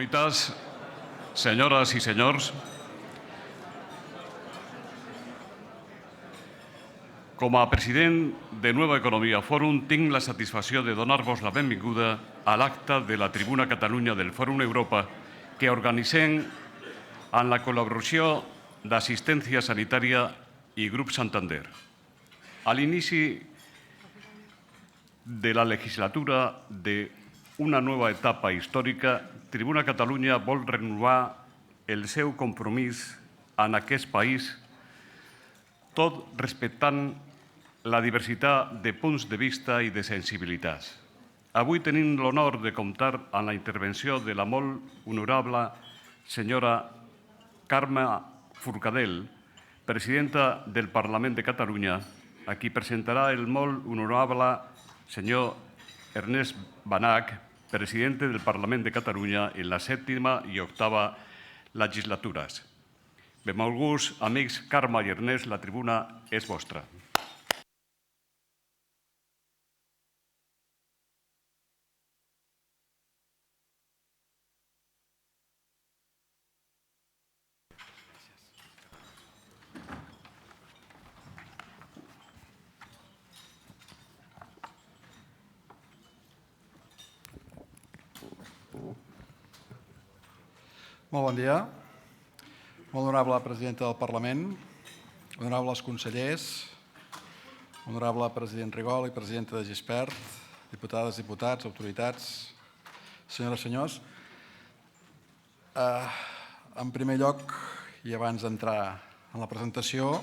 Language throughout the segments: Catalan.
autoritats, senyores i senyors, com a president de Nova Economia Fòrum tinc la satisfacció de donar-vos la benvinguda a l'acte de la Tribuna Catalunya del Fòrum Europa que organitzem amb la col·laboració d'Assistència Sanitària i Grup Santander. A l'inici de la legislatura d'una nova etapa històrica, Tribuna Catalunya vol renovar el seu compromís en aquest país, tot respectant la diversitat de punts de vista i de sensibilitats. Avui tenim l'honor de comptar amb la intervenció de la molt honorable senyora Carme Forcadell, presidenta del Parlament de Catalunya, a qui presentarà el molt honorable senyor Ernest Banach, president del Parlament de Catalunya en la 7ª i 8ª legislatures. Benvolguts amics Carme i Ernest, la tribuna és vostra. Molt bon dia. Molt honorable presidenta del Parlament, honorables consellers, honorable president Rigol i presidenta de Gispert, diputades, diputats, autoritats, senyores i senyors. En primer lloc, i abans d'entrar en la presentació,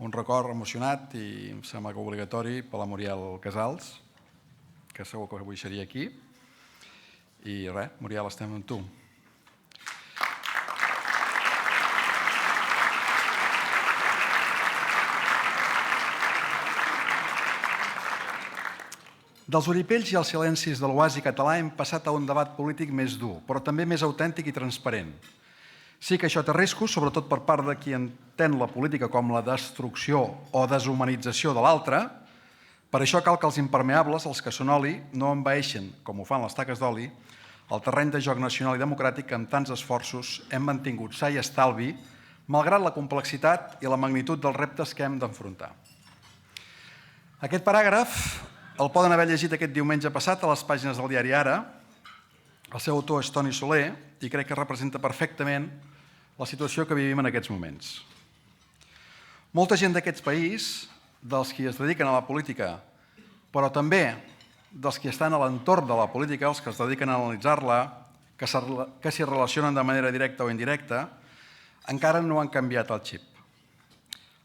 un record emocionat i em sembla que obligatori per la Muriel Casals, que segur que avui seria aquí. I res, Muriel, estem amb tu. Dels oripells i els silencis de l'oasi català hem passat a un debat polític més dur, però també més autèntic i transparent. Sí que això té riscos, sobretot per part de qui entén la política com la destrucció o deshumanització de l'altre. Per això cal que els impermeables, els que són oli, no envaeixen, com ho fan les taques d'oli, el terreny de joc nacional i democràtic que amb tants esforços hem mantingut sa i estalvi, malgrat la complexitat i la magnitud dels reptes que hem d'enfrontar. Aquest paràgraf el poden haver llegit aquest diumenge passat a les pàgines del diari Ara. El seu autor és Toni Soler i crec que representa perfectament la situació que vivim en aquests moments. Molta gent d'aquest país, dels qui es dediquen a la política, però també dels qui estan a l'entorn de la política, els que es dediquen a analitzar-la, que s'hi relacionen de manera directa o indirecta, encara no han canviat el xip.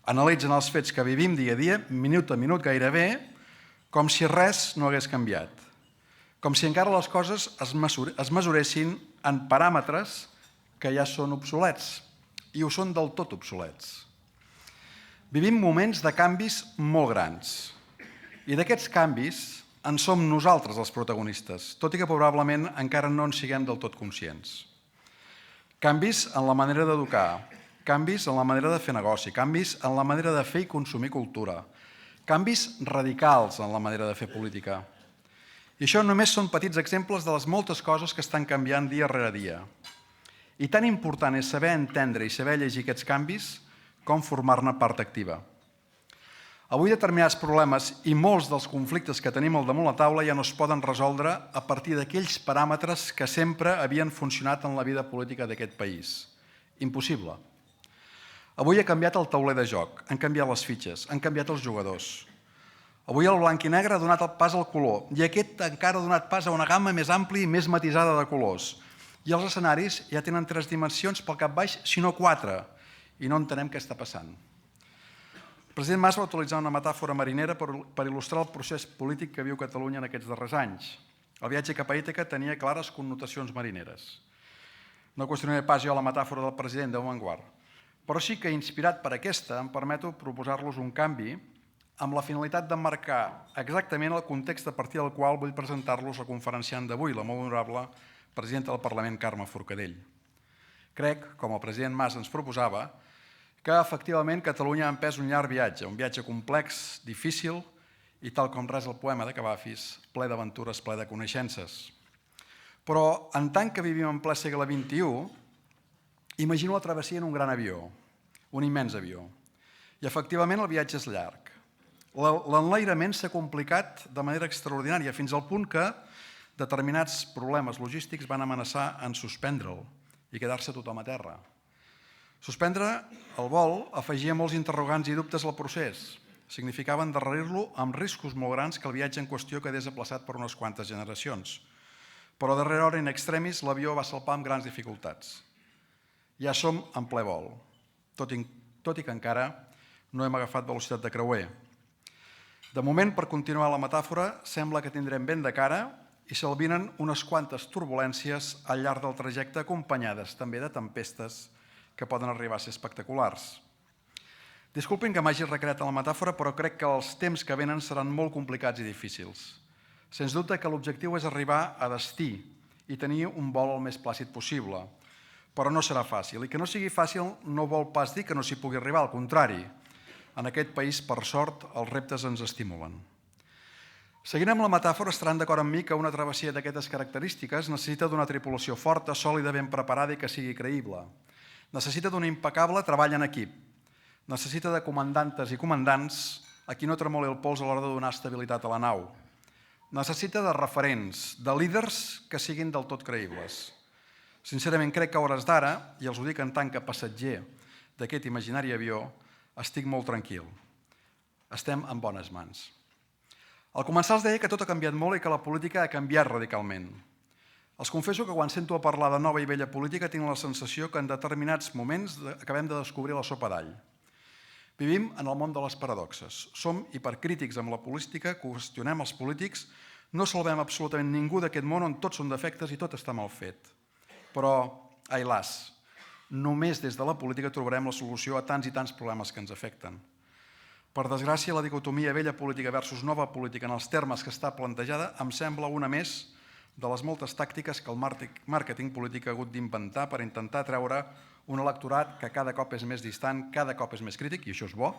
Analitzen els fets que vivim dia a dia, minut a minut gairebé, com si res no hagués canviat, com si encara les coses es mesuressin en paràmetres que ja són obsolets, i ho són del tot obsolets. Vivim moments de canvis molt grans, i d'aquests canvis en som nosaltres els protagonistes, tot i que probablement encara no en siguem del tot conscients. Canvis en la manera d'educar, canvis en la manera de fer negoci, canvis en la manera de fer i consumir cultura, canvis radicals en la manera de fer política. I això només són petits exemples de les moltes coses que estan canviant dia rere dia. I tan important és saber entendre i saber llegir aquests canvis com formar-ne part activa. Avui determinats problemes i molts dels conflictes que tenim al damunt la taula ja no es poden resoldre a partir d'aquells paràmetres que sempre havien funcionat en la vida política d'aquest país. Impossible. Avui ha canviat el tauler de joc, han canviat les fitxes, han canviat els jugadors. Avui el blanc i negre ha donat el pas al color i aquest encara ha donat pas a una gamma més àmplia i més matisada de colors. I els escenaris ja tenen 3 dimensions pel cap baix, si no 4, i no entenem què està passant. El president Mas va utilitzar una metàfora marinera per il·lustrar el procés polític que viu Catalunya en aquests darrers anys. El viatge cap a Ítaca tenia clares connotacions marineres. No qüestionaré pas jo la metàfora del president Déu me'n guard, però sí que, inspirat per aquesta, em permeto proposar-los un canvi amb la finalitat de marcar exactament el context a partir del qual vull presentar-los la conferenciant d'avui, la molt honorable presidenta del Parlament, Carme Forcadell. Crec, com el president Mas ens proposava, que efectivament Catalunya ha emprès un llarg viatge, un viatge complex, difícil i, tal com res el poema de Cavafis, ple d'aventures, ple de coneixences. Però en tant que vivim en ple segle XXI, imagino la travessia en un gran avió, un immens avió. I efectivament el viatge és llarg. L'enlairament s'ha complicat de manera extraordinària, fins al punt que determinats problemes logístics van amenaçar en suspendre'l i quedar-se tothom a terra. Suspendre el vol afegia molts interrogants i dubtes al procés. Significava endarrerir-lo amb riscos molt grans que el viatge en qüestió quedés aplaçat per unes quantes generacions. Però a darrera hora, in extremis, l'avió va salpar amb grans dificultats. Ja som en ple vol, tot i que encara no hem agafat velocitat de creuer. De moment, per continuar la metàfora, sembla que tindrem vent de cara i s'albinen unes quantes turbulències al llarg del trajecte, acompanyades també de tempestes que poden arribar a ser espectaculars. Disculpin que m'hagi recreat en la metàfora, però crec que els temps que venen seran molt complicats i difícils. Sens dubte que l'objectiu és arribar a destí i tenir un vol el més plàcid possible, però no serà fàcil. I que no sigui fàcil no vol pas dir que no s'hi pugui arribar, al contrari. En aquest país, per sort, els reptes ens estimulen. Seguint amb la metàfora, estaran d'acord amb mi que una travessia d'aquestes característiques necessita d'una tripulació forta, sòlida, ben preparada i que sigui creïble. Necessita d'un impecable treball en equip. Necessita de comandantes i comandants a qui no tremoli el pols a l'hora de donar estabilitat a la nau. Necessita de referents, de líders que siguin del tot creïbles. Sincerament, crec que a hores d'ara, i els ho dic en tant que passatger d'aquest imaginari avió, estic molt tranquil. Estem en bones mans. Al començar els deia que tot ha canviat molt i que la política ha canviat radicalment. Els confesso que quan sento a parlar de nova i vella política tinc la sensació que en determinats moments acabem de descobrir la sopa d'all. Vivim en el món de les paradoxes. Som hipercrítics amb la política, qüestionem els polítics, no salvem absolutament ningú d'aquest món on tots són defectes i tot està mal fet. Però, ai las, només des de la política trobarem la solució a tants i tants problemes que ens afecten. Per desgràcia, la dicotomia vella política versus nova política en els termes que està plantejada em sembla una més de les moltes tàctiques que el màrqueting polític ha hagut d'inventar per intentar treure un electorat que cada cop és més distant, cada cop és més crític, i això és bo,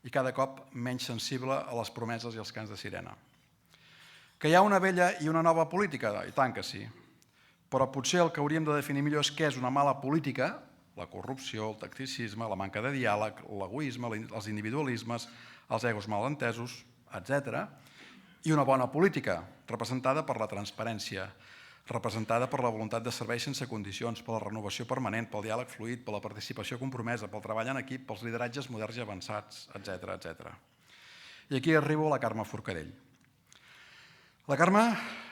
i cada cop menys sensible a les promeses i als cants de sirena. Que hi ha una vella i una nova política? I tant que sí. Però potser el que hauríem de definir millor és què és una mala política, la corrupció, el tacticisme, la manca de diàleg, l'egoisme, els individualismes, els egos malentesos, etc. I una bona política, representada per la transparència, representada per la voluntat de servei sense condicions, per la renovació permanent, pel diàleg fluid, per la participació compromesa, pel treball en equip, pels lideratges moderns i avançats, etc. I aquí arribo a la Carme Forcadell. La Carme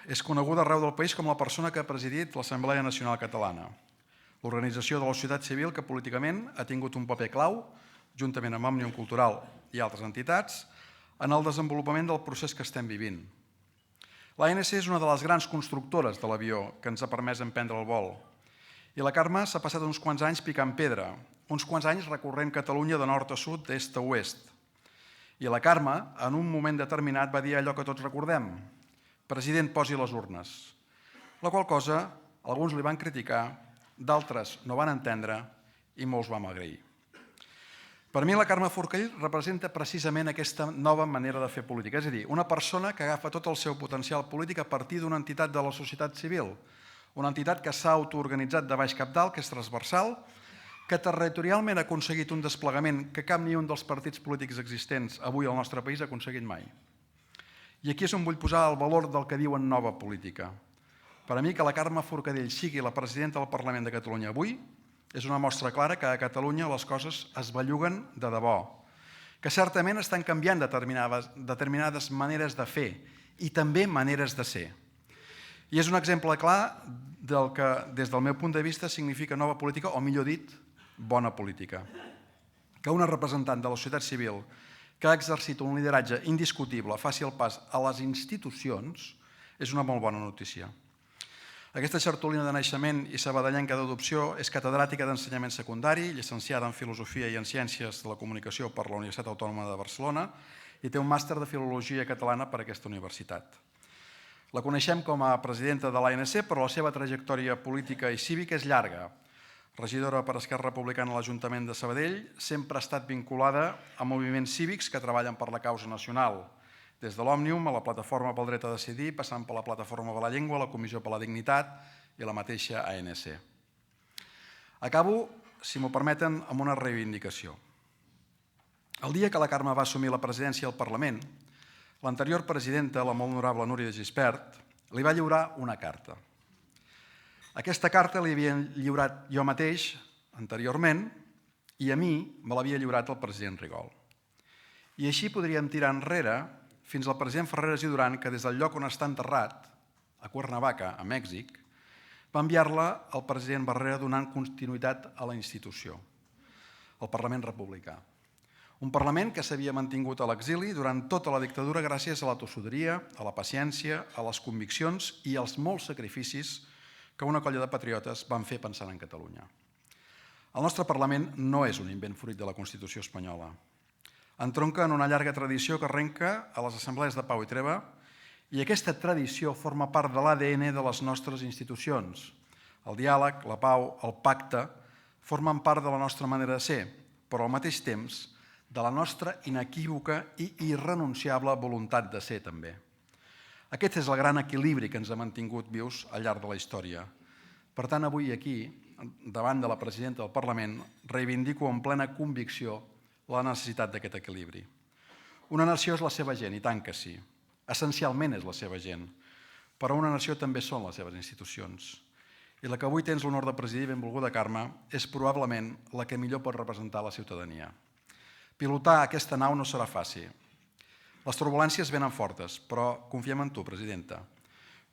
és coneguda arreu del país com la persona que ha presidit l'Assemblea Nacional Catalana, l'organització de la societat civil que políticament ha tingut un paper clau, juntament amb Òmnium Cultural i altres entitats, en el desenvolupament del procés que estem vivint. L'ANC és una de les grans constructores de l'avió que ens ha permès emprendre el vol. I la Carme s'ha passat uns quants anys picant pedra, uns quants anys recorrent Catalunya de nord a sud, d'est a oest. I la Carme, en un moment determinat, va dir allò que tots recordem: president, posi les urnes. La qual cosa, alguns li van criticar, d'altres no van entendre i molts vam agrair. Per mi la Carme Forcadell representa precisament aquesta nova manera de fer política, és a dir, una persona que agafa tot el seu potencial polític a partir d'una entitat de la societat civil, una entitat que s'ha autoorganitzat de baix cap dalt, que és transversal, que territorialment ha aconseguit un desplegament que cap ni un dels partits polítics existents avui al nostre país ha aconseguit mai. I aquí és on vull posar el valor del que diuen nova política. Per a mi que la Carme Forcadell sigui la presidenta del Parlament de Catalunya avui és una mostra clara que a Catalunya les coses es belluguen de debò, que certament estan canviant determinades maneres de fer i també maneres de ser. I és un exemple clar del que, des del meu punt de vista, significa nova política, o millor dit, bona política. Que una representant de la societat civil que ha exercit un lideratge indiscutible faci el pas a les institucions és una molt bona notícia. Aquesta xartolina de naixement i sabadellenca d'adopció és catedràtica d'ensenyament secundari, llicenciada en Filosofia i en Ciències de la Comunicació per la Universitat Autònoma de Barcelona i té un màster de Filologia Catalana per aquesta universitat. La coneixem com a presidenta de l'ANC, però la seva trajectòria política i cívica és llarga. Regidora per Esquerra Republicana a l'Ajuntament de Sabadell, sempre ha estat vinculada a moviments cívics que treballen per la causa nacional, des de l'Òmnium a la Plataforma pel Dret a Decidir, passant per la Plataforma per la Llengua, la Comissió per la Dignitat i la mateixa ANC. Acabo, si m'ho permeten, amb una reivindicació. El dia que la Carme va assumir la presidència del Parlament, l'anterior presidenta, la molt honorable Núria de Gispert, li va lliurar una carta. Aquesta carta li havia lliurat jo mateix anteriorment i a mi me l'havia lliurat el president Rigol. I així podríem tirar enrere fins al president Ferreras i Duran, que des del lloc on està enterrat, a Cuernavaca, a Mèxic, va enviar-la al president Barrera donant continuïtat a la institució, el Parlament republicà. Un Parlament que s'havia mantingut a l'exili durant tota la dictadura gràcies a la tossuderia, a la paciència, a les conviccions i als molts sacrificis que una colla de patriotes van fer pensant en Catalunya. El nostre Parlament no és un invent fruit de la Constitució espanyola. Entronca en una llarga tradició que arrenca a les assemblees de pau i treva i aquesta tradició forma part de l'ADN de les nostres institucions. El diàleg, la pau, el pacte formen part de la nostra manera de ser, però al mateix temps de la nostra inequívoca i irrenunciable voluntat de ser també. Aquest és el gran equilibri que ens ha mantingut vius al llarg de la història. Per tant, avui aquí, davant de la presidenta del Parlament, reivindico amb plena convicció la necessitat d'aquest equilibri. Una nació és la seva gent, i tant que sí. Essencialment és la seva gent, però una nació també són les seves institucions. I la que avui tens l'honor de presidir, benvolguda Carme, és probablement la que millor pot representar la ciutadania. Pilotar aquesta nau no serà fàcil. Les turbulències venen fortes, però confiem en tu, presidenta.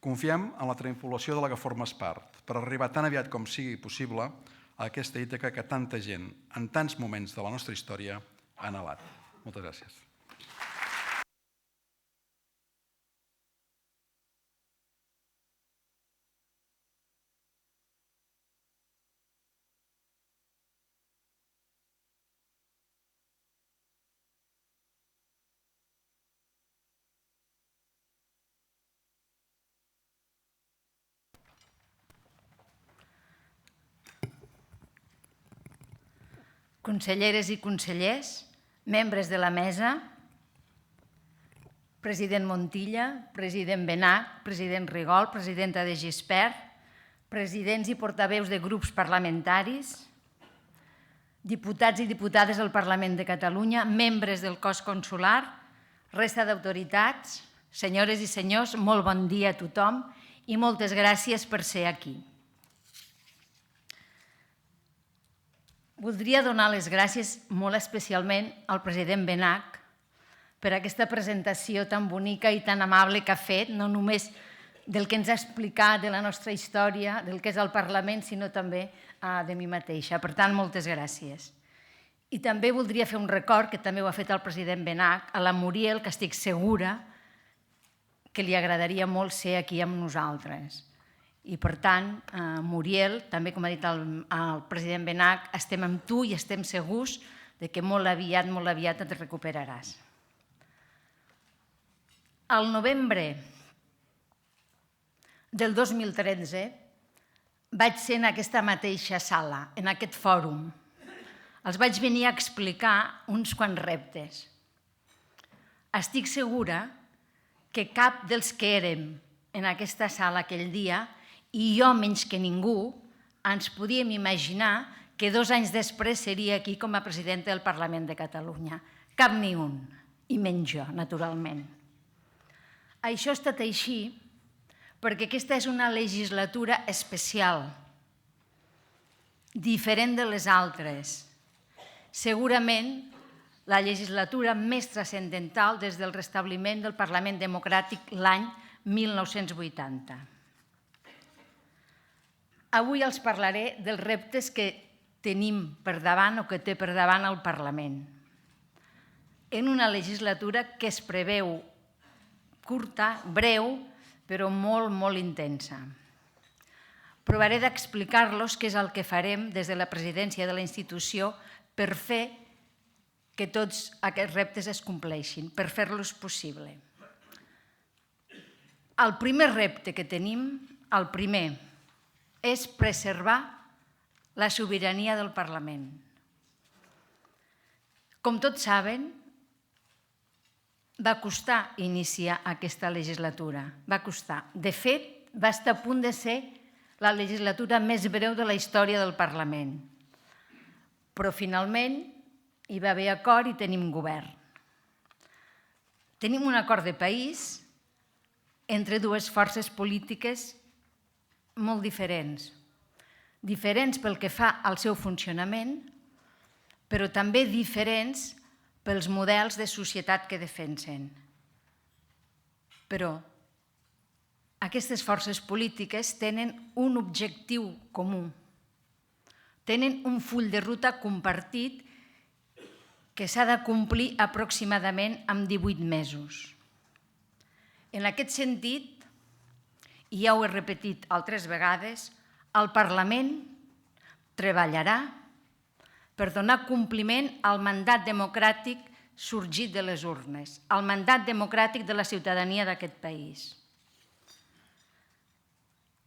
Confiem en la triangulació de la que formes part, per arribar tan aviat com sigui possible a aquesta Ítaca que tanta gent, en tants moments de la nostra història, ha anhelat. Moltes gràcies. Conselleres i consellers, membres de la mesa, president Montilla, president Benach, president Rigol, presidenta de Gispert, presidents i portaveus de grups parlamentaris, diputats i diputades del Parlament de Catalunya, membres del cos consular, resta d'autoritats, senyores i senyors, molt bon dia a tothom i moltes gràcies per ser aquí. Voldria donar les gràcies molt especialment al president Benach per aquesta presentació tan bonica i tan amable que ha fet, no només del que ens ha explicat de la nostra història, del que és el Parlament, sinó també de mi mateixa. Per tant, moltes gràcies. I també voldria fer un record, que també ho ha fet el president Benach, a la Muriel, que estic segura que li agradaria molt ser aquí amb nosaltres. I, per tant, Muriel, també com ha dit el president Benach, estem amb tu i estem segurs que molt aviat et recuperaràs. Al novembre del 2013 vaig ser en aquesta mateixa sala, en aquest fòrum. Els vaig venir a explicar uns quants reptes. Estic segura que cap dels que érem en aquesta sala aquell dia i jo menys que ningú ens podíem imaginar que 2 anys després seria aquí com a presidenta del Parlament de Catalunya. Cap ni un, i menys jo, naturalment. Això ha estat així perquè aquesta és una legislatura especial, diferent de les altres. Segurament la legislatura més transcendental des del restabliment del Parlament Democràtic l'any 1980. Avui els parlaré dels reptes que tenim per davant o que té per davant el Parlament. En una legislatura que es preveu curta, breu, però molt, molt intensa. Provaré d'explicar-los què és el que farem des de la presidència de la institució per fer que tots aquests reptes es compleixin, per fer-los possible. El primer repte que tenim, el primer, és preservar la sobirania del Parlament. Com tots saben, Va costar iniciar aquesta legislatura, va costar. De fet, va estar a punt de ser la legislatura més breu de la història del Parlament. Però finalment hi va haver acord i tenim govern. Tenim un acord de país entre dues forces polítiques molt diferents. Diferents pel que fa al seu funcionament, però també diferents pels models de societat que defensen. Però aquestes forces polítiques tenen un objectiu comú. Tenen un full de ruta compartit que s'ha de complir aproximadament amb 18 mesos. En aquest sentit, i ja ho he repetit altres vegades, el Parlament treballarà per donar compliment al mandat democràtic sorgit de les urnes, al mandat democràtic de la ciutadania d'aquest país.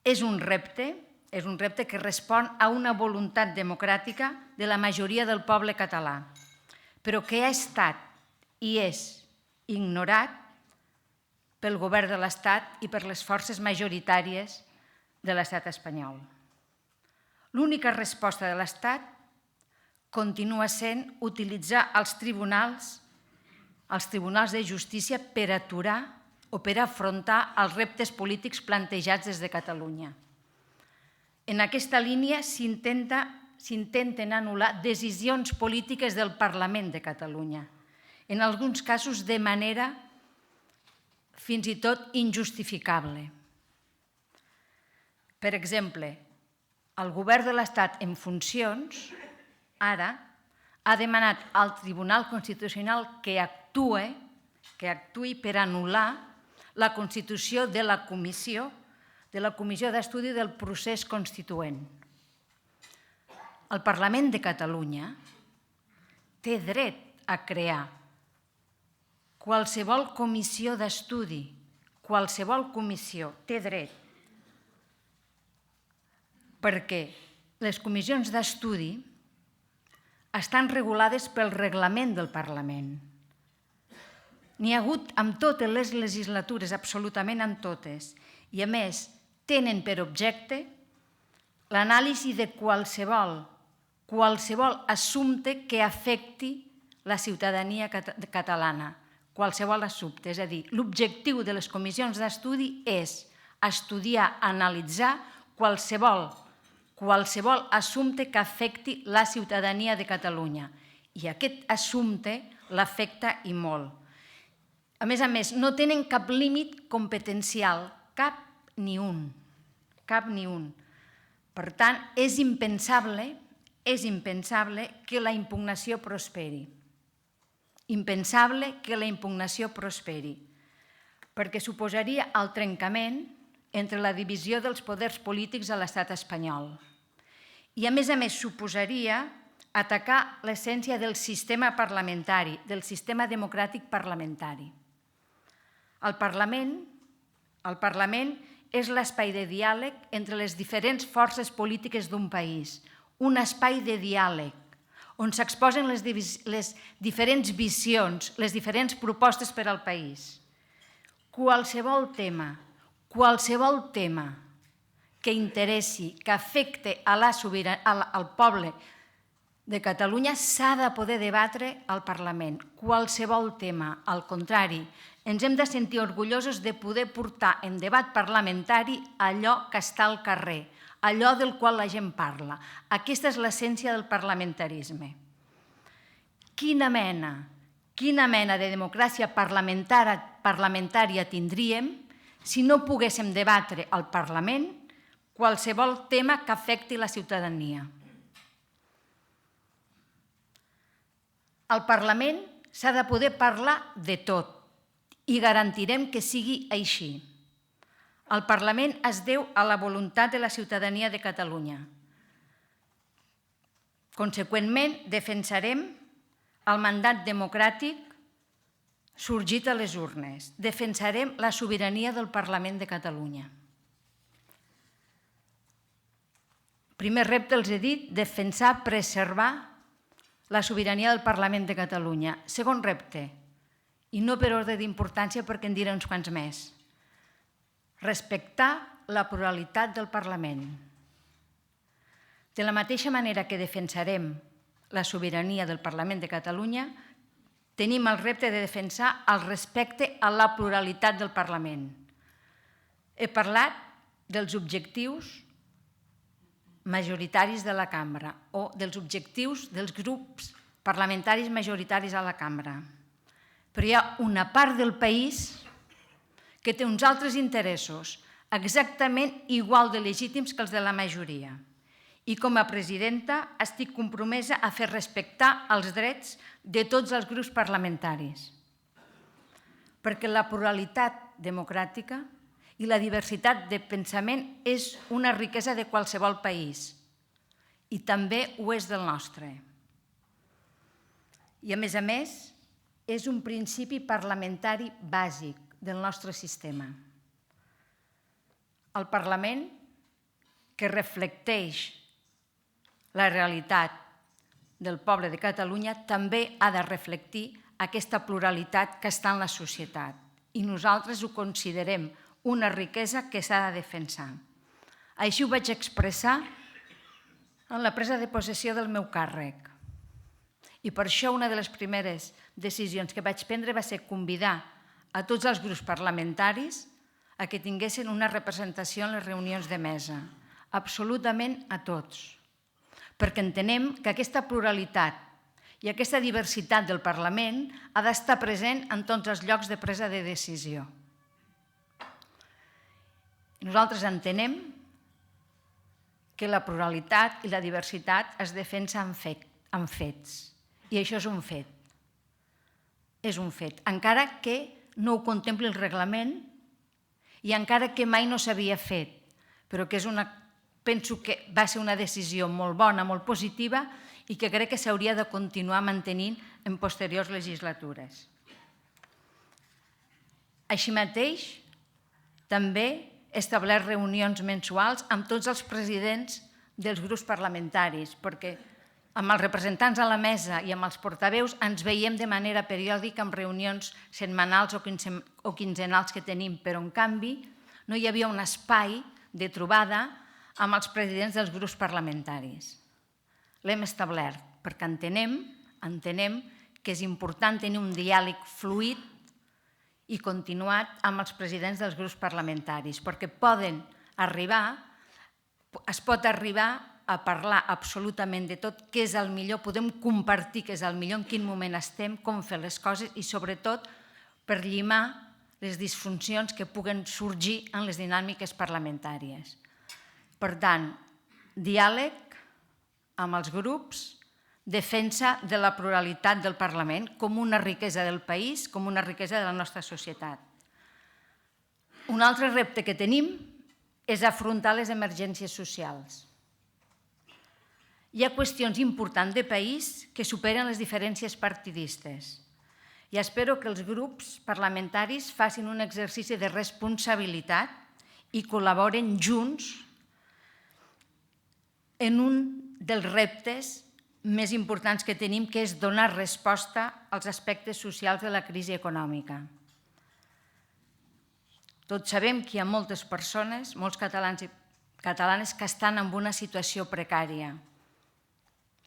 És un repte que respon a una voluntat democràtica de la majoria del poble català, però que ha estat i és ignorat pel govern de l'Estat i per les forces majoritàries de l'Estat espanyol. L'única resposta de l'Estat continua sent utilitzar els tribunals de justícia per aturar o per afrontar els reptes polítics plantejats des de Catalunya. En aquesta línia s'intenten anul·lar decisions polítiques del Parlament de Catalunya, en alguns casos de manera fins i tot injustificable. Per exemple, el govern de l'Estat en funcions ara ha demanat al Tribunal Constitucional que actuï per anul·lar la constitució de la Comissió d'Estudi del Procés Constituent. El Parlament de Catalunya té dret a crear qualsevol comissió d'estudi, qualsevol comissió té dret, perquè les comissions d'estudi estan regulades pel reglament del Parlament. N'hi ha hagut amb totes les legislatures, absolutament amb totes, i a més tenen per objecte l'anàlisi de qualsevol assumpte que afecti la ciutadania catalana, qualsevol assumpte. És a dir, l'objectiu de les comissions d'estudi és estudiar, analitzar qualsevol assumpte que afecti la ciutadania de Catalunya. I aquest assumpte l'afecta i molt. A més, no tenen cap límit competencial, cap ni un. Per tant, és impensable que la impugnació prosperi. Perquè suposaria el trencament entre la divisió dels poders polítics a l'estat espanyol. I a més suposaria atacar l'essència del sistema parlamentari, del sistema democràtic parlamentari. El Parlament és l'espai de diàleg entre les diferents forces polítiques d'un país, un espai de diàleg on s'exposen les diferents visions, les diferents propostes per al país. Qualsevol tema que interessi, que afecte al poble de Catalunya s'ha de poder debatre al Parlament. Qualsevol tema. Al contrari, ens hem de sentir orgullosos de poder portar en debat parlamentari allò que està al carrer, allò del qual la gent parla. Aquesta és l'essència del parlamentarisme. Quina mena de democràcia parlamentària tindríem si no poguéssim debatre al Parlament qualsevol tema que afecti la ciutadania? Al Parlament s'ha de poder parlar de tot i garantirem que sigui així. El Parlament es deu a la voluntat de la ciutadania de Catalunya. Conseqüentment, defensarem el mandat democràtic sorgit a les urnes. Defensarem la sobirania del Parlament de Catalunya. Primer repte, els he dit, defensar, preservar la sobirania del Parlament de Catalunya. Segon repte, i no per ordre d'importància perquè en diré uns quants més. Respectar la pluralitat del Parlament. De la mateixa manera que defensarem la sobirania del Parlament de Catalunya, tenim el repte de defensar el respecte a la pluralitat del Parlament. He parlat dels objectius majoritaris de la cambra o dels objectius dels grups parlamentaris majoritaris a la cambra. Però hi ha una part del país que té uns altres interessos exactament igual de legítims que els de la majoria. I com a presidenta estic compromesa a fer respectar els drets de tots els grups parlamentaris. Perquè la pluralitat democràtica i la diversitat de pensament és una riquesa de qualsevol país i també ho és del nostre. I a més, és un principi parlamentari bàsic del nostre sistema. El Parlament, que reflecteix la realitat del poble de Catalunya, també ha de reflectir aquesta pluralitat que està en la societat. I nosaltres ho considerem una riquesa que s'ha de defensar. Així ho vaig expressar en la presa de possessió del meu càrrec. I per això una de les primeres decisions que vaig prendre va ser convidar a tots els grups parlamentaris a que tinguessin una representació en les reunions de mesa. Absolutament a tots. Perquè entenem que aquesta pluralitat i aquesta diversitat del Parlament ha d'estar present en tots els llocs de presa de decisió. Nosaltres entenem que la pluralitat i la diversitat es defensa amb fets. I això és un fet. És un fet. Encara que no ho contempli el reglament i encara que mai no s'havia fet, però que penso que va ser una decisió molt bona, molt positiva i que crec que s'hauria de continuar mantenint en posteriors legislatures. Així mateix, també he establert reunions mensuals amb tots els presidents dels grups parlamentaris, perquè amb els representants a la mesa i amb els portaveus ens veiem de manera periòdica en reunions setmanals o quinzenals que tenim, però en canvi no hi havia un espai de trobada amb els presidents dels grups parlamentaris. L'hem establert perquè entenem que és important tenir un diàleg fluid i continuat amb els presidents dels grups parlamentaris, perquè es pot arribar a parlar absolutament de tot, què és el millor, podem compartir què és el millor, en quin moment estem, com fer les coses i sobretot per llimar les disfuncions que puguen sorgir en les dinàmiques parlamentàries. Per tant, diàleg amb els grups, defensa de la pluralitat del Parlament com una riquesa del país, com una riquesa de la nostra societat. Un altre repte que tenim és afrontar les emergències socials. Hi ha qüestions importants de país que superen les diferències partidistes i espero que els grups parlamentaris facin un exercici de responsabilitat i col·laboren junts en un dels reptes més importants que tenim, que és donar resposta als aspectes socials de la crisi econòmica. Tots sabem que hi ha moltes persones, molts catalans i catalanes que estan en una situació precària,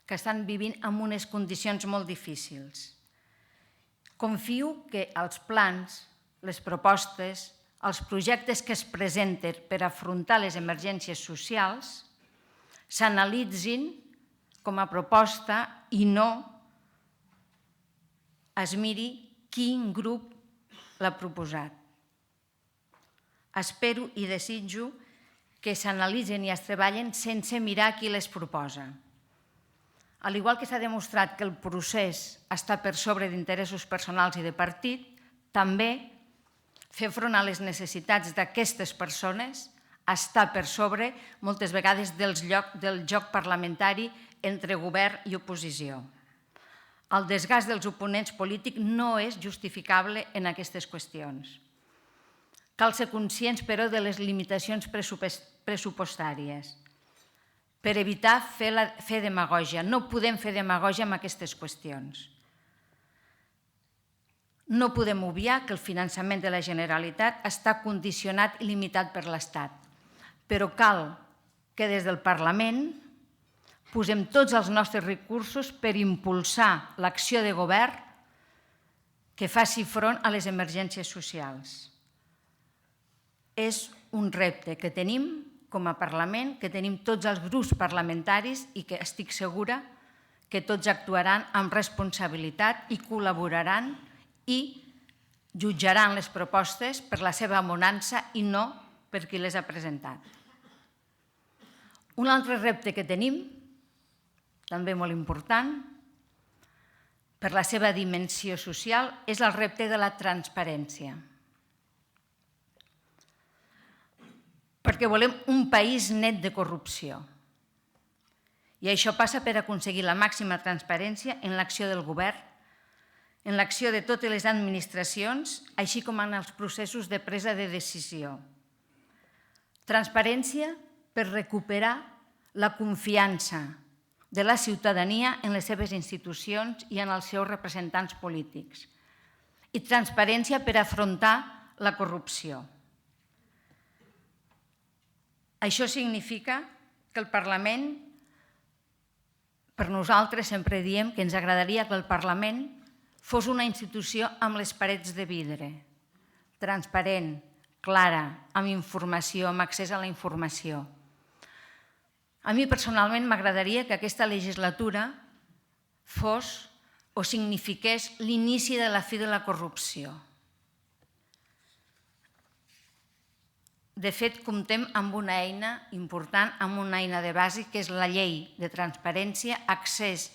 que estan vivint en unes condicions molt difícils. Confio que els plans, les propostes, els projectes que es presenten per afrontar les emergències socials s'analitzin com a proposta i no es miri quin grup l'ha proposat. Espero i desitjo que s'analitzen i es treballen sense mirar qui les proposa. Al igual que s'ha demostrat que el procés està per sobre d'interessos personals i de partit, també fer front a les necessitats d'aquestes persones està per sobre, moltes vegades, del joc parlamentari entre govern i oposició. El desgast dels oponents polítics no és justificable en aquestes qüestions. Cal ser conscients, però, de les limitacions pressupostàries per evitar fer demagògia. No podem fer demagògia amb aquestes qüestions. No podem obviar que el finançament de la Generalitat està condicionat i limitat per l'Estat, però cal que des del Parlament posem tots els nostres recursos per impulsar l'acció de govern que faci front a les emergències socials. És un repte que tenim com a Parlament, que tenim tots els grups parlamentaris i que estic segura que tots actuaran amb responsabilitat i col·laboraran i jutjaran les propostes per la seva bonança i no per qui les ha presentat. Un altre repte que tenim, també molt important, per la seva dimensió social, és el repte de la transparència. Perquè volem un país net de corrupció. I això passa per aconseguir la màxima transparència en l'acció del govern, en l'acció de totes les administracions, així com en els processos de presa de decisió. Transparència per recuperar la confiança de la ciutadania en les seves institucions i en els seus representants polítics. I transparència per afrontar la corrupció. Això significa que el Parlament, per nosaltres sempre diem que ens agradaria que el Parlament fos una institució amb les parets de vidre, transparent, clara, amb informació, amb accés a la informació. A mi personalment m'agradaria que aquesta legislatura fos o signifiqués l'inici de la fi de la corrupció. De fet, comptem amb una eina important, amb una eina de base, que és la Llei de Transparència, Accés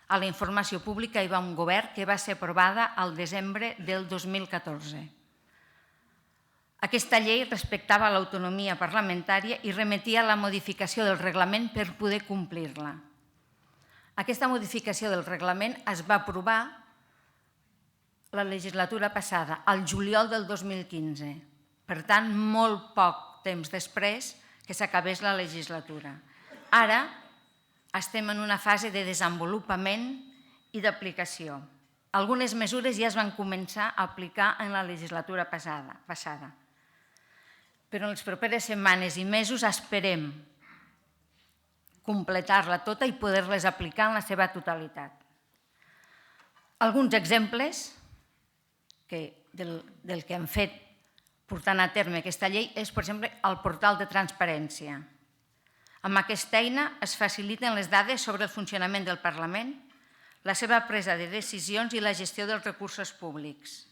a la Informació Pública i Bon Govern, que va ser aprovada al desembre del 2014. Aquesta llei respectava l'autonomia parlamentària i remetia a la modificació del reglament per poder complir-la. Aquesta modificació del reglament es va aprovar la legislatura passada, al juliol del 2015. Per tant, molt poc temps després que s'acabés la legislatura. Ara estem en una fase de desenvolupament i d'aplicació. Algunes mesures ja es van començar a aplicar en la legislatura passada. Però en les properes setmanes i mesos esperem completar-la tota i poder-les aplicar en la seva totalitat. Alguns exemples del que hem fet portant a terme aquesta llei és, per exemple, el portal de transparència. Amb aquesta eina es faciliten les dades sobre el funcionament del Parlament, la seva presa de decisions i la gestió dels recursos públics.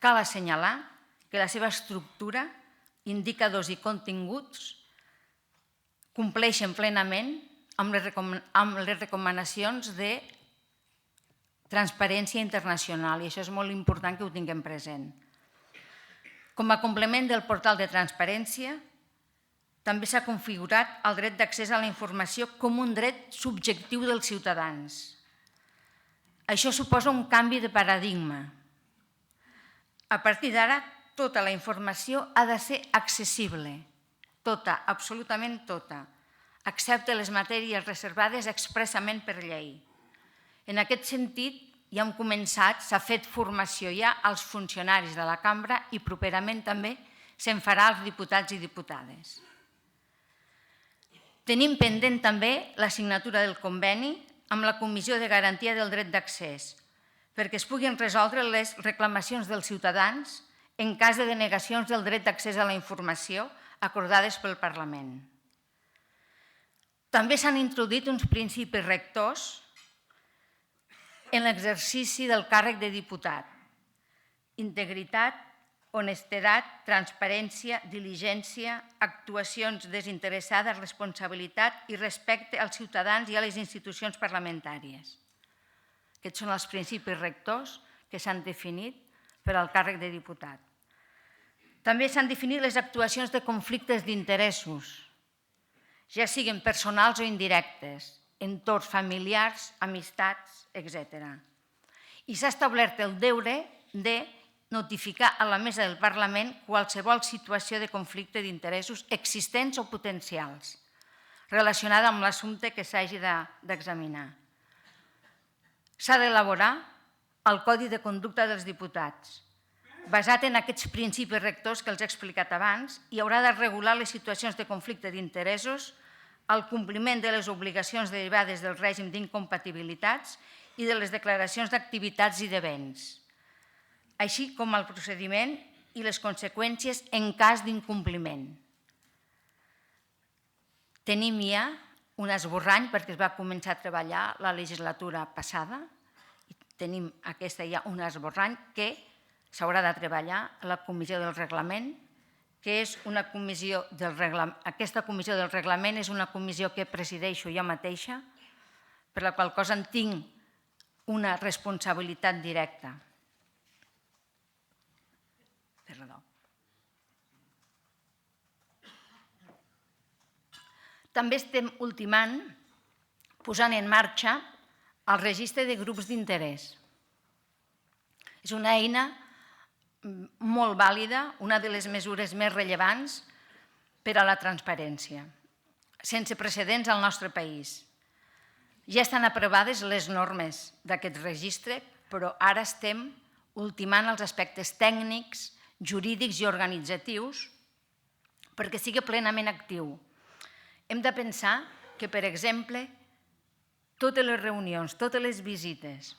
Cal assenyalar que la seva estructura, indicadors i continguts compleixen plenament amb les recomanacions de transparència internacional i això és molt important que ho tinguem present. Com a complement del portal de transparència, també s'ha configurat el dret d'accés a la informació com un dret subjectiu dels ciutadans. Això suposa un canvi de paradigma. A partir d'ara, tota la informació ha de ser accessible, tota, absolutament tota, excepte les matèries reservades expressament per llei. En aquest sentit, ja hem començat, s'ha fet formació ja als funcionaris de la cambra i properament també se'n farà als diputats i diputades. Tenim pendent també la signatura del conveni amb la Comissió de Garantia del Dret d'Accés perquè es puguin resoldre les reclamacions dels ciutadans en cas de denegacions del dret d'accés a la informació acordades pel Parlament. També s'han introduït uns principis rectors en l'exercici del càrrec de diputat. Integritat, honestedat, transparència, diligència, actuacions desinteressades, responsabilitat i respecte als ciutadans i a les institucions parlamentàries. Aquests són els principis rectors que s'han definit per al càrrec de diputat. També s'han definit les actuacions de conflictes d'interessos, ja siguin personals o indirectes, entorns familiars, amistats, etc. I s'ha establert el deure de notificar a la mesa del Parlament qualsevol situació de conflicte d'interessos existents o potencials relacionada amb l'assumpte que s'hagi d'examinar. S'ha d'elaborar el Codi de Conducta dels Diputats, basat en aquests principis rectors que els he explicat abans, i haurà de regular les situacions de conflicte d'interessos, el compliment de les obligacions derivades del règim d'incompatibilitats i de les declaracions d'activitats i de béns, així com el procediment i les conseqüències en cas d'incompliment. Tenim ja un esborrany perquè es va començar a treballar la legislatura passada i tenim aquesta ja un esborrany que s'haurà de treballar a la Comissió del Reglament, que és una comissió del reglament. Aquesta comissió del reglament és una comissió que presideixo jo mateixa, per la qual cosa en tinc una responsabilitat directa. Perdó. També estem ultimant, posant en marxa, el registre de grups d'interès. És una eina molt vàlida, una de les mesures més rellevants per a la transparència, sense precedents al nostre país. Ja estan aprovades les normes d'aquest registre, però ara estem ultimant els aspectes tècnics, jurídics i organitzatius perquè sigui plenament actiu. Hem de pensar que, per exemple, totes les reunions, totes les visites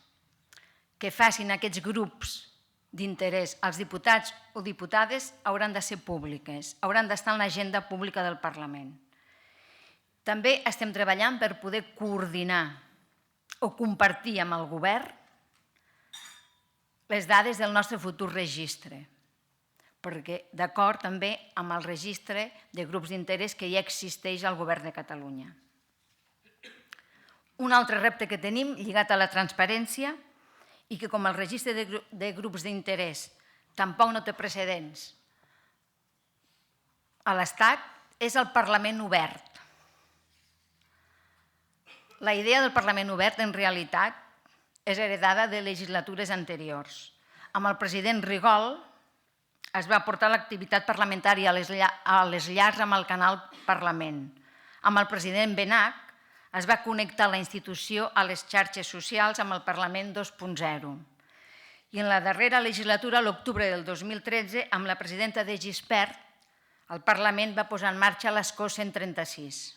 que facin aquests grups d'interès als diputats o diputades hauran de ser públiques, hauran d'estar en l'agenda pública del Parlament. També estem treballant per poder coordinar o compartir amb el govern les dades del nostre futur registre, perquè d'acord també amb el registre de grups d'interès que ja existeix al Govern de Catalunya. Un altre repte que tenim lligat a la transparència i que com el registre de grups d'interès tampoc no té precedents a l'Estat és el Parlament obert. La idea del Parlament obert en realitat és heredada de legislatures anteriors. Amb el president Rigol es va portar l'activitat parlamentària a les llars amb el canal Parlament. Amb el president Benach es va connectar la institució a les xarxes socials amb el Parlament 2.0. I en la darrera legislatura, a l'octubre del 2013, amb la presidenta de Gispert, el Parlament va posar en marxa l'ESCO 136.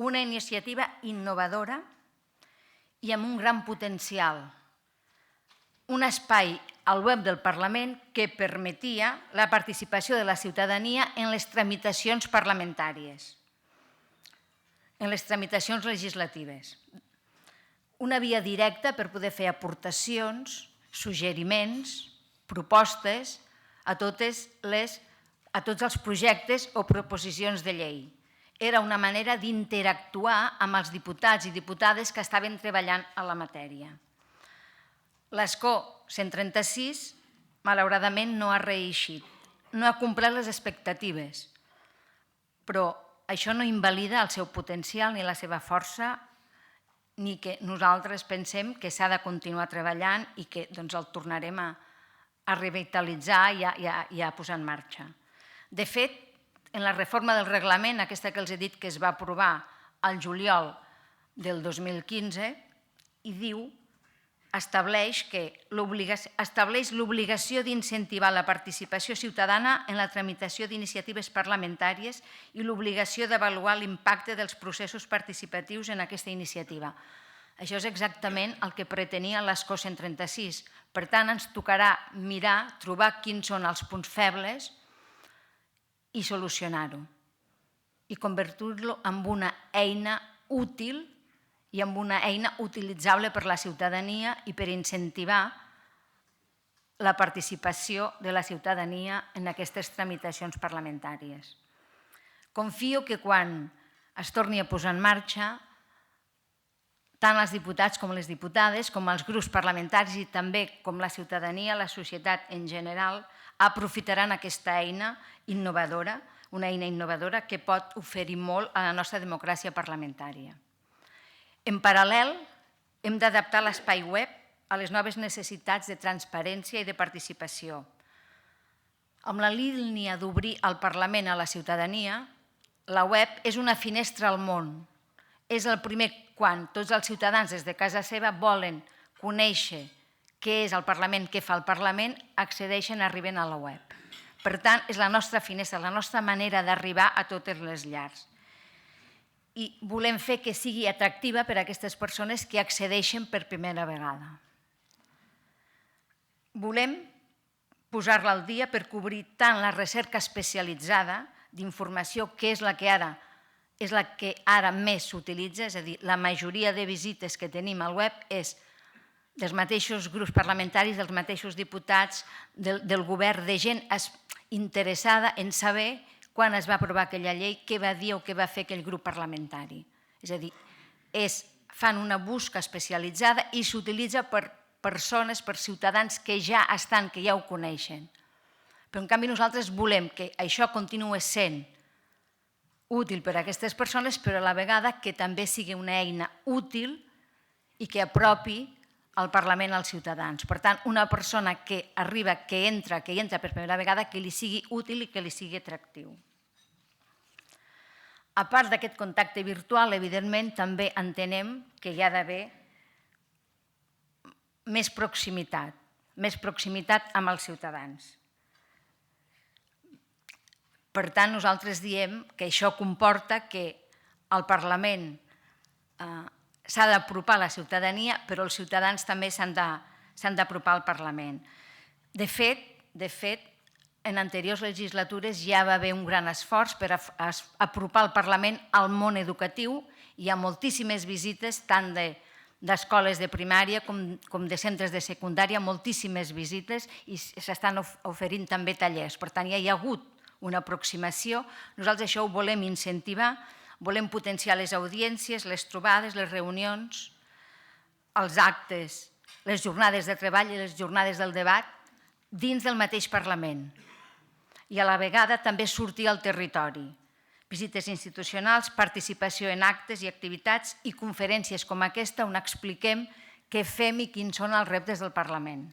Una iniciativa innovadora i amb un gran potencial. Un espai al web del Parlament que permetia la participació de la ciutadania en les tramitacions parlamentàries, en les tramitacions legislatives. Una via directa per poder fer aportacions, suggeriments, propostes a tots els projectes o proposicions de llei. Era una manera d'interactuar amb els diputats i diputades que estaven treballant a la matèria. L'ESCO 136, malauradament, no ha reeixit, no ha complert les expectatives, però això no invalida el seu potencial ni la seva força, ni que nosaltres pensem que s'ha de continuar treballant i que el tornarem a revitalitzar i a posar en marxa. De fet, en la reforma del reglament, aquesta que els he dit que es va aprovar al juliol del 2015, hi diu, estableix l'obligació d'incentivar la participació ciutadana en la tramitació d'iniciatives parlamentàries i l'obligació d'avaluar l'impacte dels processos participatius en aquesta iniciativa. Això és exactament el que pretenia l'ESCO 136. Per tant, ens tocarà mirar, trobar quins són els punts febles i solucionar-ho. I convertir-lo en una eina útil i amb una eina utilitzable per la ciutadania i per incentivar la participació de la ciutadania en aquestes tramitacions parlamentàries. Confio que quan es torni a posar en marxa, tant els diputats com les diputades, com els grups parlamentaris i també com la ciutadania, la societat en general, aprofitaran aquesta eina innovadora, una eina innovadora que pot oferir molt a la nostra democràcia parlamentària. En paral·lel, hem d'adaptar l'espai web a les noves necessitats de transparència i de participació. Amb la línia d'obrir el Parlament a la ciutadania, la web és una finestra al món. És el primer quan tots els ciutadans des de casa seva volen conèixer què és el Parlament, què fa el Parlament, accedeixen, arriben a la web. Per tant, és la nostra finestra, la nostra manera d'arribar a totes les llars. I volem fer que sigui atractiva per a aquestes persones que accedeixen per primera vegada. Volem posar-la al dia per cobrir tant la recerca especialitzada d'informació, que és la que ara més s'utilitza, és a dir, la majoria de visites que tenim al web és dels mateixos grups parlamentaris, dels mateixos diputats, del govern, de gent interessada en saber quan es va aprovar aquella llei, què va dir o què va fer aquell grup parlamentari. És a dir, fan una busca especialitzada i s'utilitza per persones, per ciutadans que ja estan, que ja ho coneixen. Però en canvi nosaltres volem que això continuï sent útil per a aquestes persones, però a la vegada que també sigui una eina útil i que apropi el Parlament als ciutadans. Per tant, una persona que arriba, que entra per primera vegada, que li sigui útil i que li sigui atractiu. A part d'aquest contacte virtual, evidentment, també entenem que hi ha d'haver més proximitat amb els ciutadans. Per tant, nosaltres diem que això comporta que el Parlament s'ha d'apropar a la ciutadania, però els ciutadans també s'han d'apropar al Parlament. De fet, en anteriors legislatures ja va haver un gran esforç per apropar el Parlament al món educatiu. Hi ha moltíssimes visites, tant d'escoles de primària com de centres de secundària, moltíssimes visites, i s'estan oferint també tallers. Per tant, ja hi ha hagut una aproximació. Nosaltres això ho volem incentivar, volem potenciar les audiències, les trobades, les reunions, els actes, les jornades de treball i les jornades del debat dins del mateix Parlament. I a la vegada també sortir al territori. Visites institucionals, participació en actes i activitats i conferències com aquesta on expliquem què fem i quins són els reptes del Parlament.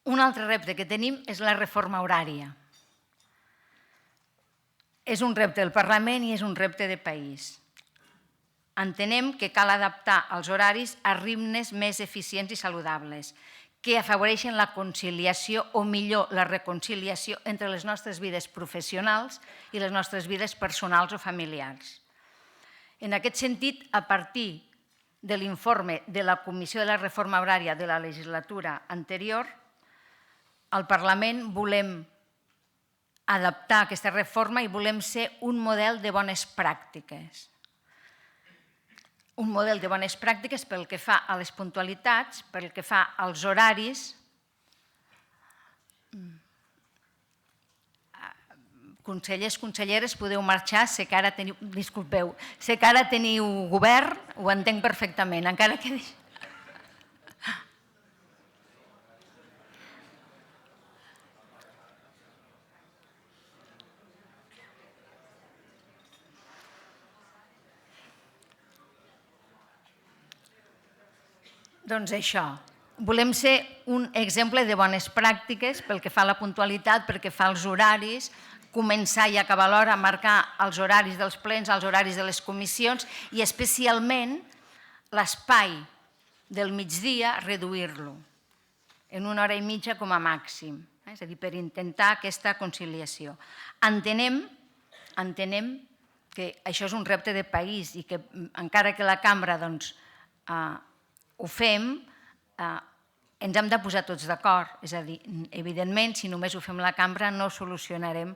Un altre repte que tenim és la reforma horària. És un repte del Parlament i és un repte de país. Entenem que cal adaptar els horaris a ritmes més eficients i saludables, que afavoreixen la conciliació o millor la reconciliació entre les nostres vides professionals i les nostres vides personals o familiars. En aquest sentit, a partir de l'informe de la Comissió de la Reforma Horària de la legislatura anterior, al Parlament volem adaptar aquesta reforma i volem ser un model de bones pràctiques. Un model de bones pràctiques pel que fa a les puntualitats, pel que fa als horaris. Consellers, conselleres, podeu marxar, sé que ara teniu, disculpeu, sé que ara teniu govern, ho entenc perfectament, encara que... Doncs això, volem ser un exemple de bones pràctiques pel que fa a la puntualitat, pel que fa als horaris, començar i acabar l'hora, marcar els horaris dels plens, els horaris de les comissions i especialment l'espai del migdia reduir-lo en 1 hora i mitja com a màxim, és a dir, per intentar aquesta conciliació. Entenem que això és un repte de país i que encara que la cambra ho fem, ens hem de posar tots d'acord. És a dir, evidentment, si només ho fem la cambra no solucionarem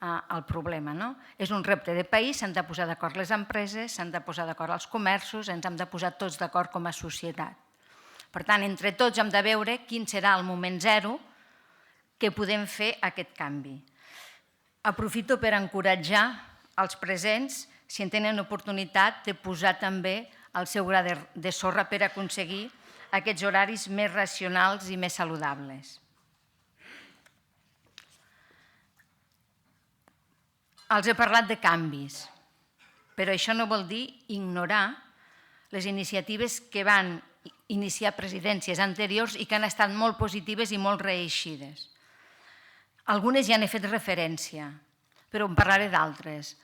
el problema. És un repte de país, s'han de posar d'acord les empreses, s'han de posar d'acord els comerços, ens hem de posar tots d'acord com a societat. Per tant, entre tots hem de veure quin serà el moment zero que podem fer aquest canvi. Aprofito per encoratjar els presents, si en tenen oportunitat, de posar també el seu gra de sorra per aconseguir aquests horaris més racionals i més saludables. Els he parlat de canvis, però això no vol dir ignorar les iniciatives que van iniciar presidències anteriors i que han estat molt positives i molt reeixides. Algunes ja n'he fet referència, però en parlaré d'altres.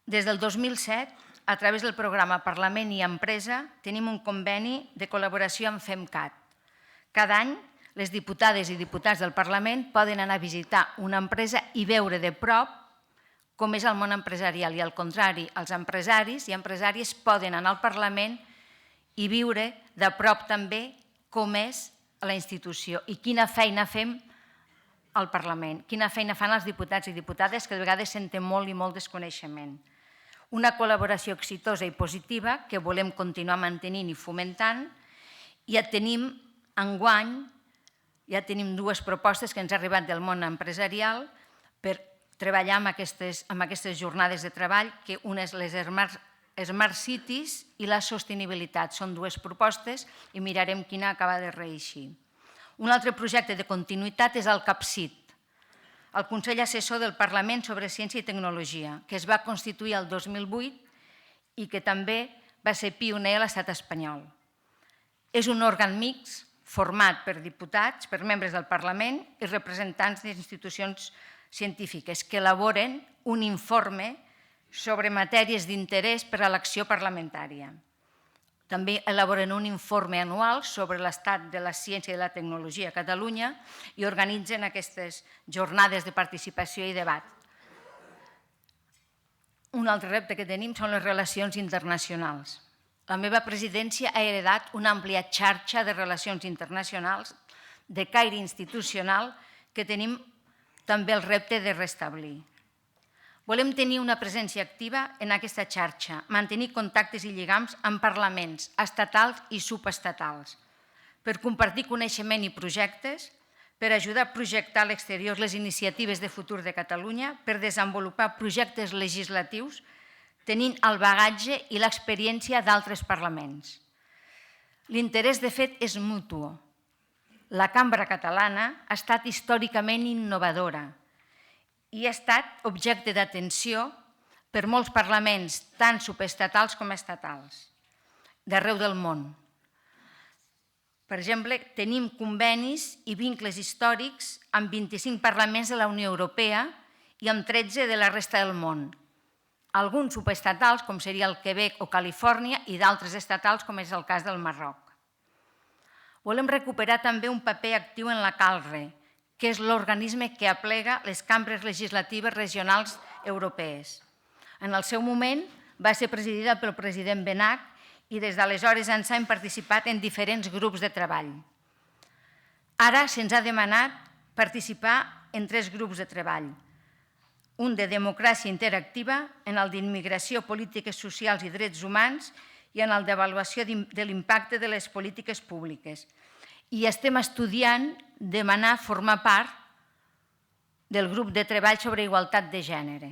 Des del 2007, a través del programa Parlament i Empresa, tenim un conveni de col·laboració amb FEMCAT. Cada any, les diputades i diputats del Parlament poden anar a visitar una empresa i veure de prop com és el món empresarial i, al contrari, els empresaris i empresàries poden anar al Parlament i viure de prop també com és la institució i quina feina fem al Parlament, quina feina fan els diputats i diputades que de vegades senten molt i molt desconeixement. Una col·laboració exitosa i positiva que volem continuar mantenint i fomentant. Ja tenim enguany, ja tenim dues propostes que ens han arribat del món empresarial per treballar amb aquestes jornades de treball, que una és les Smart Cities i la sostenibilitat. Són dues propostes i mirarem quina acaba de reeixir. Un altre projecte de continuïtat és el CAPCIT, el Consell Assessor del Parlament sobre Ciència i Tecnologia, que es va constituir el 2008 i que també va ser pioner a l'estat espanyol. És un òrgan mixt format per diputats, per membres del Parlament i representants d'institucions científiques que elaboren un informe sobre matèries d'interès per a l'acció parlamentària. També elaboren un informe anual sobre l'estat de la ciència i de la tecnologia a Catalunya i organitzen aquestes jornades de participació i debat. Un altre repte que tenim són les relacions internacionals. La meva presidència ha heredat una àmplia xarxa de relacions internacionals de caire institucional que tenim també el repte de restablir. Volem tenir una presència activa en aquesta xarxa, mantenir contactes i lligams amb parlaments estatals i subestatals, per compartir coneixement i projectes, per ajudar a projectar a l'exterior les iniciatives de futur de Catalunya, per desenvolupar projectes legislatius tenint el bagatge i l'experiència d'altres parlaments. L'interès, de fet, és mutu. La Cambra Catalana ha estat històricament innovadora i ha estat objecte d'atenció per molts parlaments, tant subestatals com estatals, d'arreu del món. Per exemple, tenim convenis i vincles històrics amb 25 parlaments de la Unió Europea i amb 13 de la resta del món. Alguns subestatals, com seria el Quebec o Califòrnia, i d'altres estatals, com és el cas del Marroc. Volem recuperar també un paper actiu en la CALRE, que és l'organisme que aplega les cambres legislatives regionals europees. En el seu moment va ser presidida pel president Benach i des d'aleshores ençà hem participat en diferents grups de treball. Ara se'ns ha demanat participar en 3 grups de treball. Un de democràcia interactiva, en el d'immigració, polítiques socials i drets humans i en el d'avaluació de l'impacte de les polítiques públiques. I estem estudiant demanar formar part del grup de treball sobre igualtat de gènere.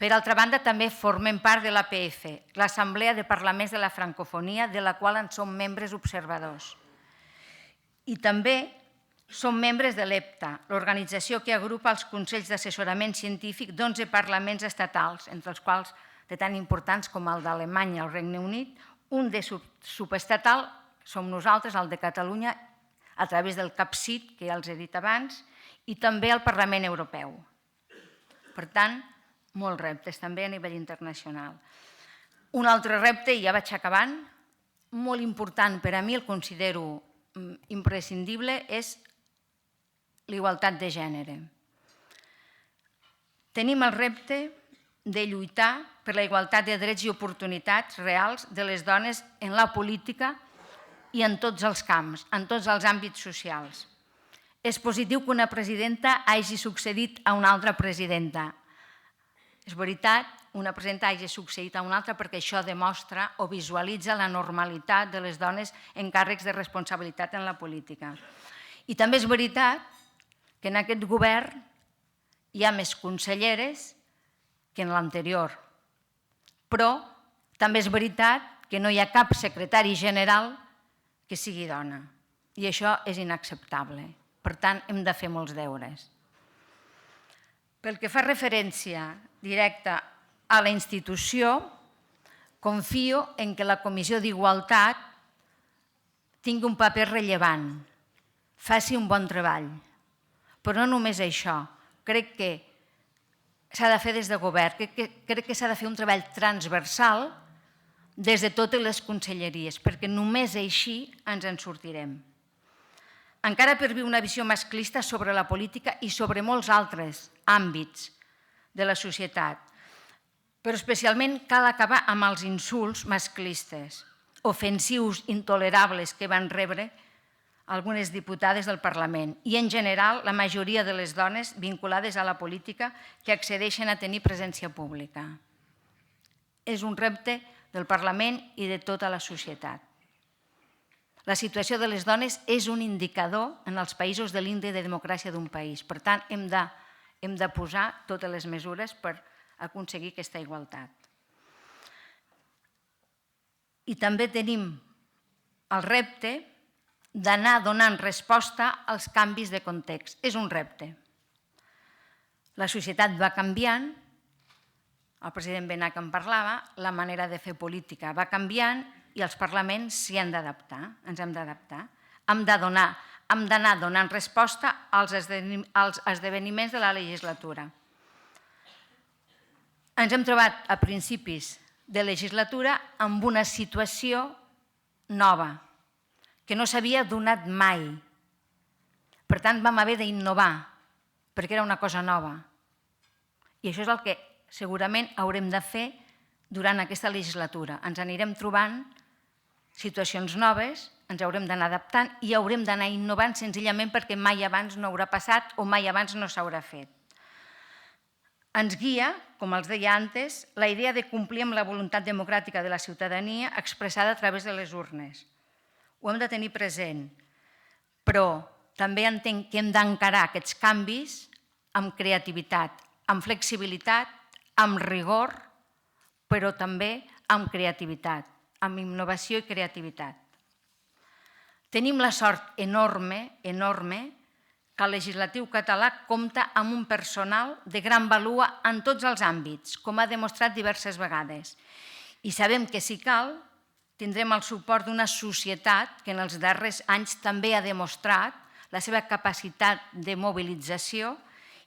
Per altra banda, també formem part de l'APF, l'Assemblea de Parlaments de la Francofonia, de la qual en som membres observadors. I també som membres de l'EPTA, l'organització que agrupa els consells d'assessorament científic d'11 parlaments estatals, entre els quals de tan importants com el d'Alemanya o el Regne Unit, un de subestatal som nosaltres, el de Catalunya, a través del CAPCIT, que ja els he dit abans, i també el Parlament Europeu. Per tant, molts reptes, també a nivell internacional. Un altre repte, i ja vaig acabant, molt important per a mi, el considero imprescindible, és l'igualtat de gènere. Tenim el repte de lluitar per la igualtat de drets i oportunitats reals de les dones en la política i en tots els camps, en tots els àmbits socials. És positiu que una presidenta hagi succeït a una altra presidenta. És veritat, una presidenta hagi succeït a una altra perquè això demostra o visualitza la normalitat de les dones en càrrecs de responsabilitat en la política. I també és veritat que en aquest govern hi ha més conselleres que en l'anterior. Però també és veritat que no hi ha cap secretari general que sigui dona. I això és inacceptable. Per tant, hem de fer molts deures. Pel que fa referència directa a la institució, confio en que la Comissió d'Igualtat tingui un paper rellevant, faci un bon treball. Però no només això. Crec que s'ha de fer des de govern. Crec que s'ha de fer un treball transversal des de totes les conselleries, perquè només així ens en sortirem. Encara perviu una visió masclista sobre la política i sobre molts altres àmbits de la societat, però especialment cal acabar amb els insults masclistes, ofensius, intolerables que van rebre algunes diputades del Parlament i, en general, la majoria de les dones vinculades a la política que accedeixen a tenir presència pública. És un repte del Parlament i de tota la societat. La situació de les dones és un indicador en els països de l'índex de democràcia d'un país. Per tant, hem de posar totes les mesures per aconseguir aquesta igualtat. I també tenim el repte d'anar donant resposta als canvis de context. És un repte. La societat va canviant, el president Benach en parlava, la manera de fer política va canviant i els parlaments s'hi han d'adaptar, ens hem d'adaptar. Hem d'anar donant resposta als esdeveniments de la legislatura. Ens hem trobat a principis de legislatura amb una situació nova, que no s'havia donat mai. Per tant, vam haver d'innovar, perquè era una cosa nova. I això és el que segurament haurem de fer durant aquesta legislatura. Ens anirem trobant situacions noves, ens haurem d'anar adaptant i haurem d'anar innovant senzillament perquè mai abans no haurà passat o mai abans no s'haurà fet. Ens guia, com els deia antes, la idea de complir amb la voluntat democràtica de la ciutadania expressada a través de les urnes. Ho hem de tenir present, però també entenc que hem d'encarar aquests canvis amb creativitat, amb flexibilitat, amb rigor, però també amb creativitat, amb innovació i creativitat. Tenim la sort enorme, que el legislatiu català compta amb un personal de gran vàlua en tots els àmbits, com ha demostrat diverses vegades. I sabem que, si cal, tindrem el suport d'una societat que en els darrers anys també ha demostrat la seva capacitat de mobilització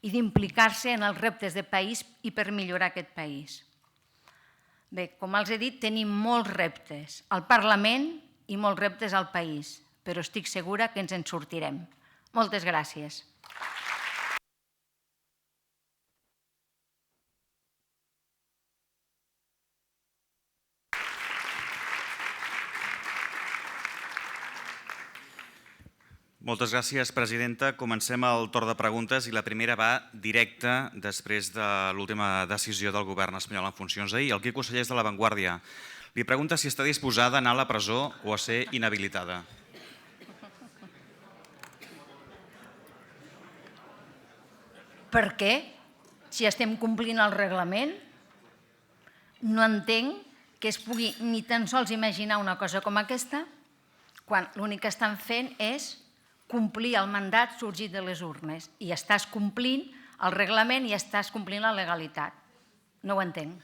i d'implicar-se en els reptes de país i per millorar aquest país. Bé, com els he dit, tenim molts reptes al Parlament i molts reptes al país, però estic segura que ens en sortirem. Moltes gràcies. Moltes gràcies, presidenta. Comencem el torn de preguntes i la primera va directa després de l'última decisió del govern espanyol en funcions d'ahir. El Quico Cellers de La Vanguardia li pregunta si està disposada a anar a la presó o a ser inhabilitada. Per què? Si estem complint el reglament, no entenc que es pugui ni tan sols imaginar una cosa com aquesta quan l'únic que estan fent és complir el mandat sorgit de les urnes i estàs complint el reglament i estàs complint la legalitat. No ho entenc.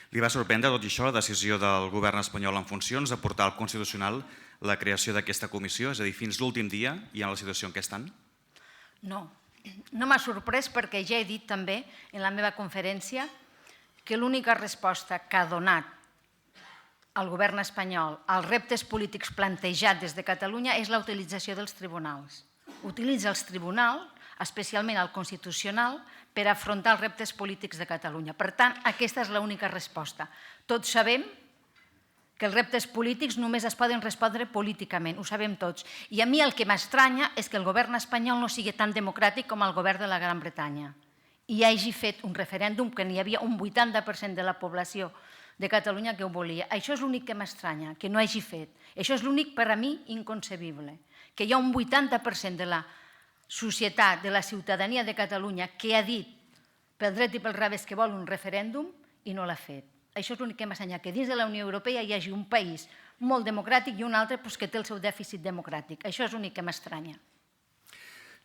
Li va sorprendre tot i això la decisió del govern espanyol en funcions de portar al Constitucional la creació d'aquesta comissió, és a dir, fins l'últim dia i en la situació en què estan? No, no m'ha sorprès perquè ja he dit també en la meva conferència que l'única resposta que ha donat el govern espanyol als reptes polítics plantejats des de Catalunya és la utilització dels tribunals. Utilitza els tribunals, especialment el Constitucional, per afrontar els reptes polítics de Catalunya. Per tant, aquesta és l'única resposta. Tots sabem que els reptes polítics només es poden respondre políticament, ho sabem tots. I a mi el que m'estranya és que el govern espanyol no sigui tan democràtic com el govern de la Gran Bretanya i hagi fet un referèndum que n'hi havia un 80% de la població de Catalunya que ho volia. Això és l'únic que m'estranya, que no hagi fet. Això és l'únic per a mi inconcebible, que hi ha un 80% de la societat, de la ciutadania de Catalunya que ha dit pel dret i pel revés que vol un referèndum i no l'ha fet. Això és l'únic que m'estranya, que dins de la Unió Europea hi hagi un país molt democràtic i un altre que té el seu dèficit democràtic. Això és l'únic que m'estranya.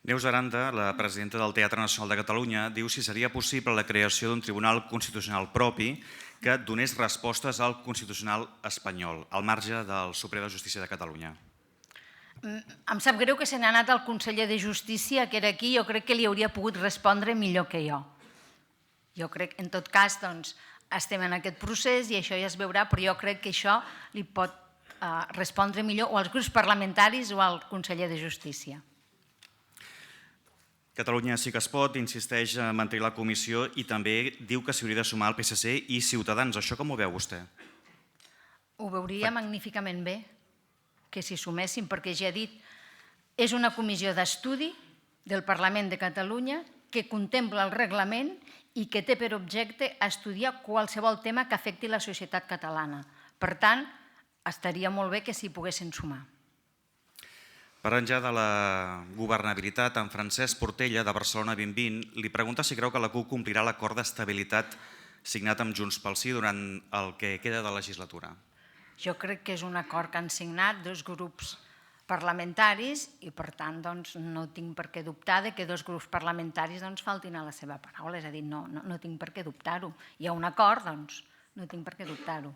Neus Aranda, la presidenta del Teatre Nacional de Catalunya, diu si seria possible la creació d'un tribunal constitucional propi que donés respostes al Constitucional espanyol, al marge del Suprem de Justícia de Catalunya. Em sap greu que se n'ha anat el conseller de Justícia, que era aquí, jo crec que li hauria pogut respondre millor que jo. Jo crec, en tot cas, doncs, estem en aquest procés i això ja es veurà, però jo crec que això li pot respondre millor o als grups parlamentaris o al conseller de Justícia. Catalunya Sí que es pot insisteix a mantenir la comissió i també diu que s'hi hauria de sumar el PSC i Ciutadans. Això com ho veu vostè? Ho veuria magníficament bé que s'hi sumessin, perquè ja he dit, és una comissió d'estudi del Parlament de Catalunya que contempla el reglament i que té per objecte estudiar qualsevol tema que afecti la societat catalana. Per tant, estaria molt bé que s'hi poguessin sumar. Parlant ja de la governabilitat, en Francesc Portella, de Barcelona 2020, li pregunta si creu que la CUP complirà l'acord d'estabilitat signat amb Junts pel Sí durant el que queda de legislatura. Jo crec que és un acord que han signat dos grups parlamentaris i, per tant, no tinc per què dubtar que dos grups parlamentaris faltin a la seva paraula. És a dir, no tinc per què dubtar-ho. Hi ha un acord, doncs no tinc per què dubtar-ho.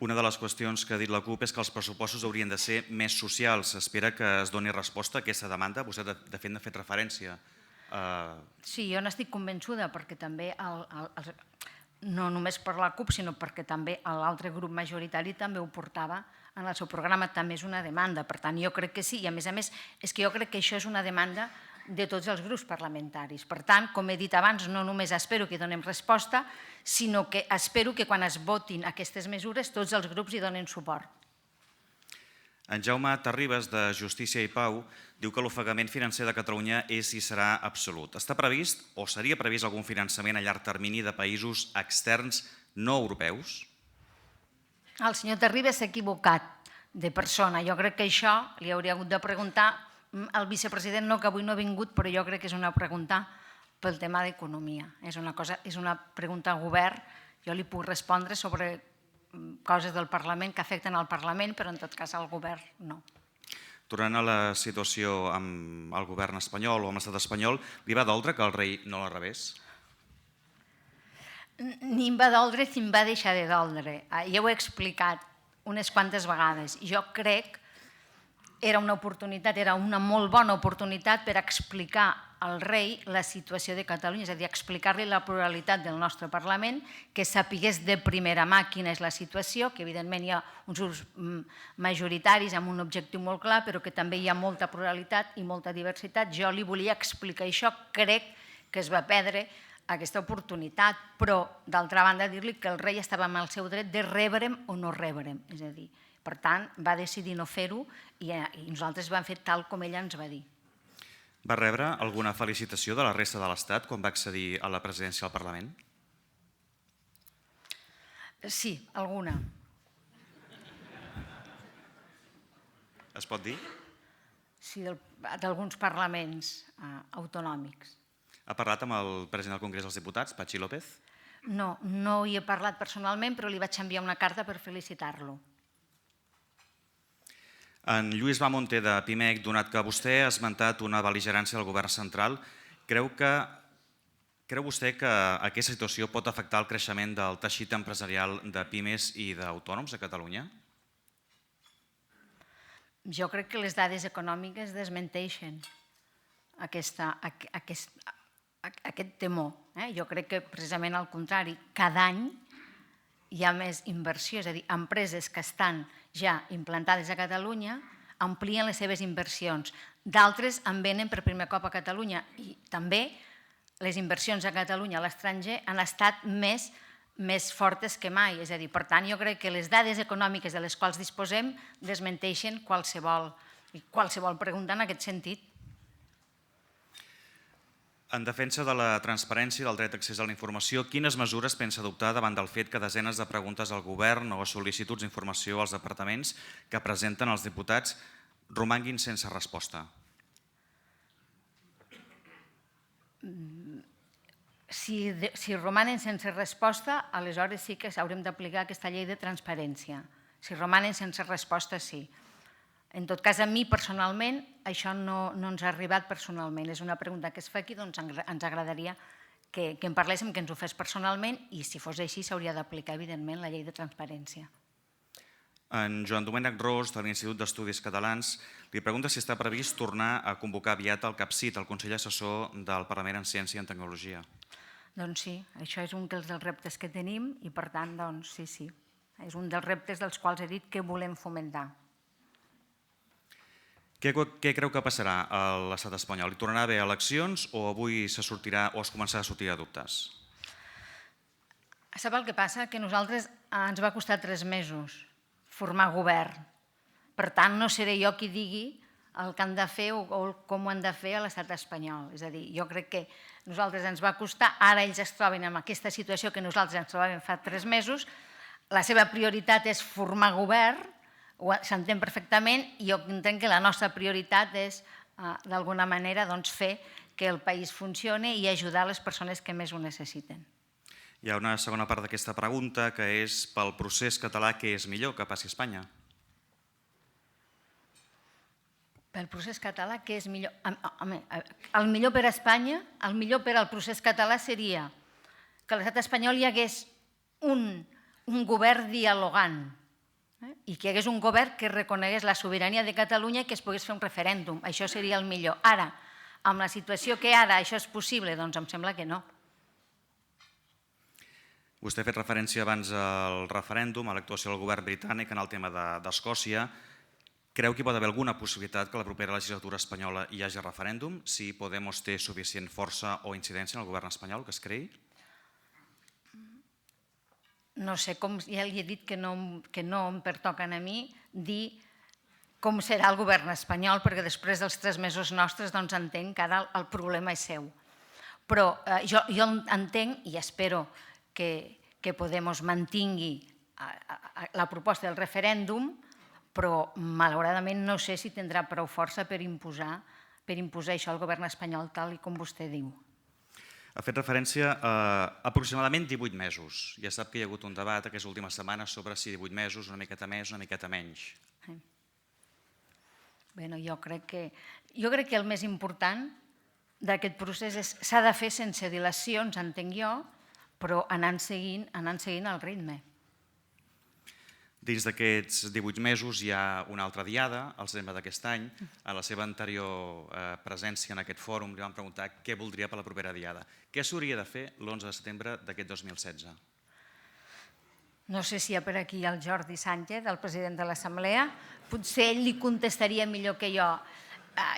Una de les qüestions que ha dit la CUP és que els pressupostos haurien de ser més socials. Espera que es doni resposta a aquesta demanda? Vostè, de fet, n'ha fet referència. Sí, jo n'estic convençuda, perquè també, no només per la CUP, sinó perquè també l'altre grup majoritari també ho portava en el seu programa, també és una demanda. Per tant, jo crec que sí, i a més, és que jo crec que això és una demanda de tots els grups parlamentaris. Per tant, com he dit abans, no només espero que donem resposta, sinó que espero que quan es votin aquestes mesures tots els grups hi donen suport. En Jaume Terribas, de Justícia i Pau, diu que l'ofegament financer de Catalunya és i serà absolut. Està previst o seria previst algun finançament a llarg termini de països externs no europeus? El senyor Terribas s'ha equivocat de persona. Jo crec que això li hauria hagut de preguntar al vicepresident, no, que avui no ha vingut, però jo crec que és una pregunta pel tema d'economia. És una pregunta al govern. Jo li puc respondre sobre coses del Parlament que afecten al Parlament, però en tot cas al govern no. Tornant a la situació amb el govern espanyol o amb l'estat espanyol, li va doldre que el rei no la rebés? Ni em va doldre ni em va deixar de doldre. Ja ho he explicat unes quantes vegades. Jo crec que era una oportunitat, era una molt bona oportunitat per explicar al rei la situació de Catalunya, és a dir, explicar-li la pluralitat del nostre Parlament, que sapigués de primera mà quina és la situació, que evidentment hi ha uns grups majoritaris amb un objectiu molt clar, però que també hi ha molta pluralitat i molta diversitat. Jo li volia explicar això, crec que es va perdre aquesta oportunitat, però d'altra banda dir-li que el rei estava amb el seu dret de rebre'm o no rebre'm, és a dir, per tant, va decidir no fer-ho i nosaltres vam fer tal com ella ens va dir. Va rebre alguna felicitació de la resta de l'Estat quan va accedir a la presidència del Parlament? Sí, alguna. Es pot dir? Sí, d'alguns parlaments autonòmics. Ha parlat amb el president del Congrés dels Diputats, Patxi López? No, no hi he parlat personalment, però li vaig enviar una carta per felicitar-lo. En Lluís Bamonte, de PIMEC, donat que vostè ha esmentat una bel·ligerància del govern central, creu vostè que aquesta situació pot afectar el creixement del teixit empresarial de pimes i d'autònoms a Catalunya? Jo crec que les dades econòmiques desmenteixen aquest temor. Jo crec que precisament al contrari, cada any hi ha més inversió, és a dir, empreses que estan ja implantades a Catalunya amplien les seves inversions. D'altres en venen per primer cop a Catalunya i també les inversions a Catalunya a l'estranger han estat més fortes que mai. És a dir, per tant, jo crec que les dades econòmiques de les quals disposem desmenteixen qualsevol pregunta en aquest sentit. En defensa de la transparència i del dret d'accés a la informació, quines mesures pensa adoptar davant del fet que desenes de preguntes al govern o sol·licituds d'informació als departaments que presenten els diputats romanguin sense resposta? Si romanen sense resposta, aleshores sí que haurem d'aplicar aquesta llei de transparència. Si romanen sense resposta, sí. En tot cas, a mi personalment, això no ens ha arribat personalment. És una pregunta que es fa aquí, doncs ens agradaria que en parléssim, que ens ho fes personalment i si fos així s'hauria d'aplicar, evidentment, la llei de transparència. En Joan Domènec Ros, de l'Institut d'Estudis Catalans, li pregunta si està previst tornar a convocar aviat el CAPCIT, el Consell Assessor del Parlament en Ciència i en Tecnologia. Doncs sí, això és un dels reptes que tenim i, per tant, doncs sí. És un dels reptes dels quals he dit que volem fomentar. Què creu que passarà a l'estat espanyol? Hi tornarà a haver eleccions o avui se sortirà o es començarà a sortir a dubtes? Sap el que passa? Que a nosaltres ens va costar 3 mesos formar govern. Per tant, no seré jo qui digui el que han de fer o com ho han de fer a l'estat espanyol. És a dir, jo crec que a nosaltres ens va costar, ara ells es troben en aquesta situació que nosaltres ens trobàvem fa 3 mesos, la seva prioritat és formar govern, s'entén perfectament, i jo entenc que la nostra prioritat és, d'alguna manera, fer que el país funcioni i ajudar les persones que més ho necessiten. Hi ha una segona part d'aquesta pregunta, que és pel procés català, què és millor que passi a Espanya? Pel procés català, què és millor? Home, el millor per a Espanya, el millor per al procés català seria que a l'estat espanyol hi hagués un govern dialogant i que hi hagués un govern que reconegués la sobirania de Catalunya i que es pogués fer un referèndum. Això seria el millor. Ara, amb la situació que ara això és possible, doncs em sembla que no. Vostè ha fet referència abans al referèndum, a l'actuació del govern britànic en el tema d'Escòcia. Creu que hi pot haver alguna possibilitat que a la propera legislatura espanyola hi hagi referèndum, si Podemos té suficient força o incidència en el govern espanyol, que es creï? No sé, ja li he dit que no em pertoquen a mi dir com serà el govern espanyol, perquè després dels 3 mesos nostres entenc que ara el problema és seu. Però jo entenc i espero que Podemos mantingui la proposta del referèndum, però malauradament no sé si tindrà prou força per imposar això al govern espanyol tal com vostè diu. Ha fet referència a aproximadament 18 mesos. Ja sap que hi ha hagut un debat aquesta última setmana sobre si 18 mesos, una miqueta més, una miqueta menys. Jo crec que el més important d'aquest procés s'ha de fer sense dilacions, entenc jo, però anant seguint el ritme. Dins d'aquests 18 mesos hi ha una altra diada, al setembre d'aquest any. A la seva anterior presència en aquest fòrum li vam preguntar què voldria per la propera diada. Què s'hauria de fer l'11 de setembre d'aquest 2016? No sé si hi ha per aquí el Jordi Sánchez, el president de l'Assemblea. Potser ell li contestaria millor que jo.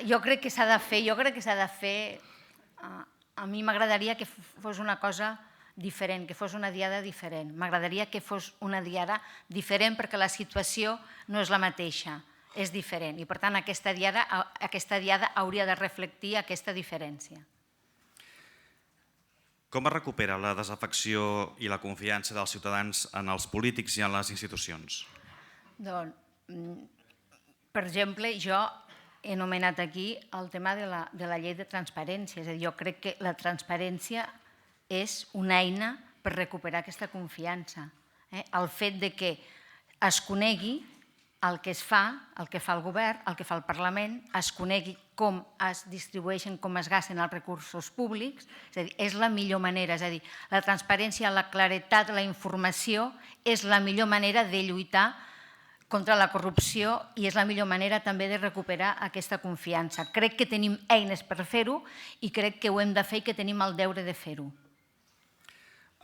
Jo crec que s'ha de fer, a mi m'agradaria que fos una cosa diferent, que fos una diada diferent. M'agradaria que fos una diada diferent perquè la situació no és la mateixa, és diferent. I per tant aquesta diada hauria de reflectir aquesta diferència. Com es recupera la desafecció i la confiança dels ciutadans en els polítics i en les institucions? Doncs, per exemple, jo he anomenat aquí el tema de la llei de transparència. És a dir, jo crec que la transparència és una eina per recuperar aquesta confiança. El fet que es conegui el que es fa, el que fa el govern, el que fa el Parlament, es conegui com es distribueixen, com es gasten els recursos públics, és a dir, és la millor manera, és a dir, la transparència, la claretat, la informació és la millor manera de lluitar contra la corrupció i és la millor manera també de recuperar aquesta confiança. Crec que tenim eines per fer-ho i crec que ho hem de fer i que tenim el deure de fer-ho.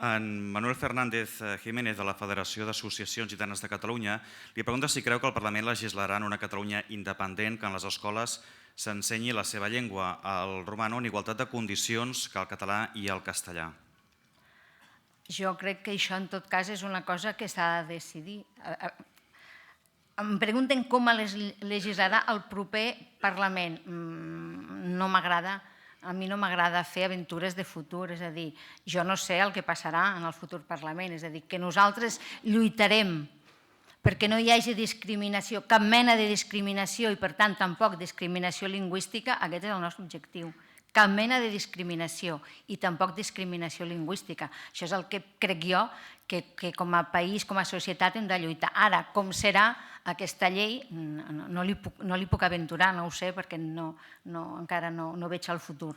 En Manuel Fernández Jiménez, de la Federació d'Associacions Gitanes de Catalunya, li pregunta si creu que el Parlament legislarà en una Catalunya independent, que en les escoles s'ensenyi la seva llengua, el romano, en igualtat de condicions que el català i el castellà. Jo crec que això, en tot cas, és una cosa que s'ha de decidir. Em pregunten com legislarà el proper Parlament. No m'agrada. A mi no m'agrada fer aventures de futur, és a dir, jo no sé el que passarà en el futur Parlament, és a dir, que nosaltres lluitarem perquè no hi hagi discriminació, cap mena de discriminació i, per tant, tampoc discriminació lingüística, aquest és el nostre objectiu. Cap mena de discriminació i tampoc discriminació lingüística. Això és el que crec jo que com a país, com a societat hem de lluitar. Ara, com serà aquesta llei, no li puc aventurar, no ho sé, perquè encara no veig el futur.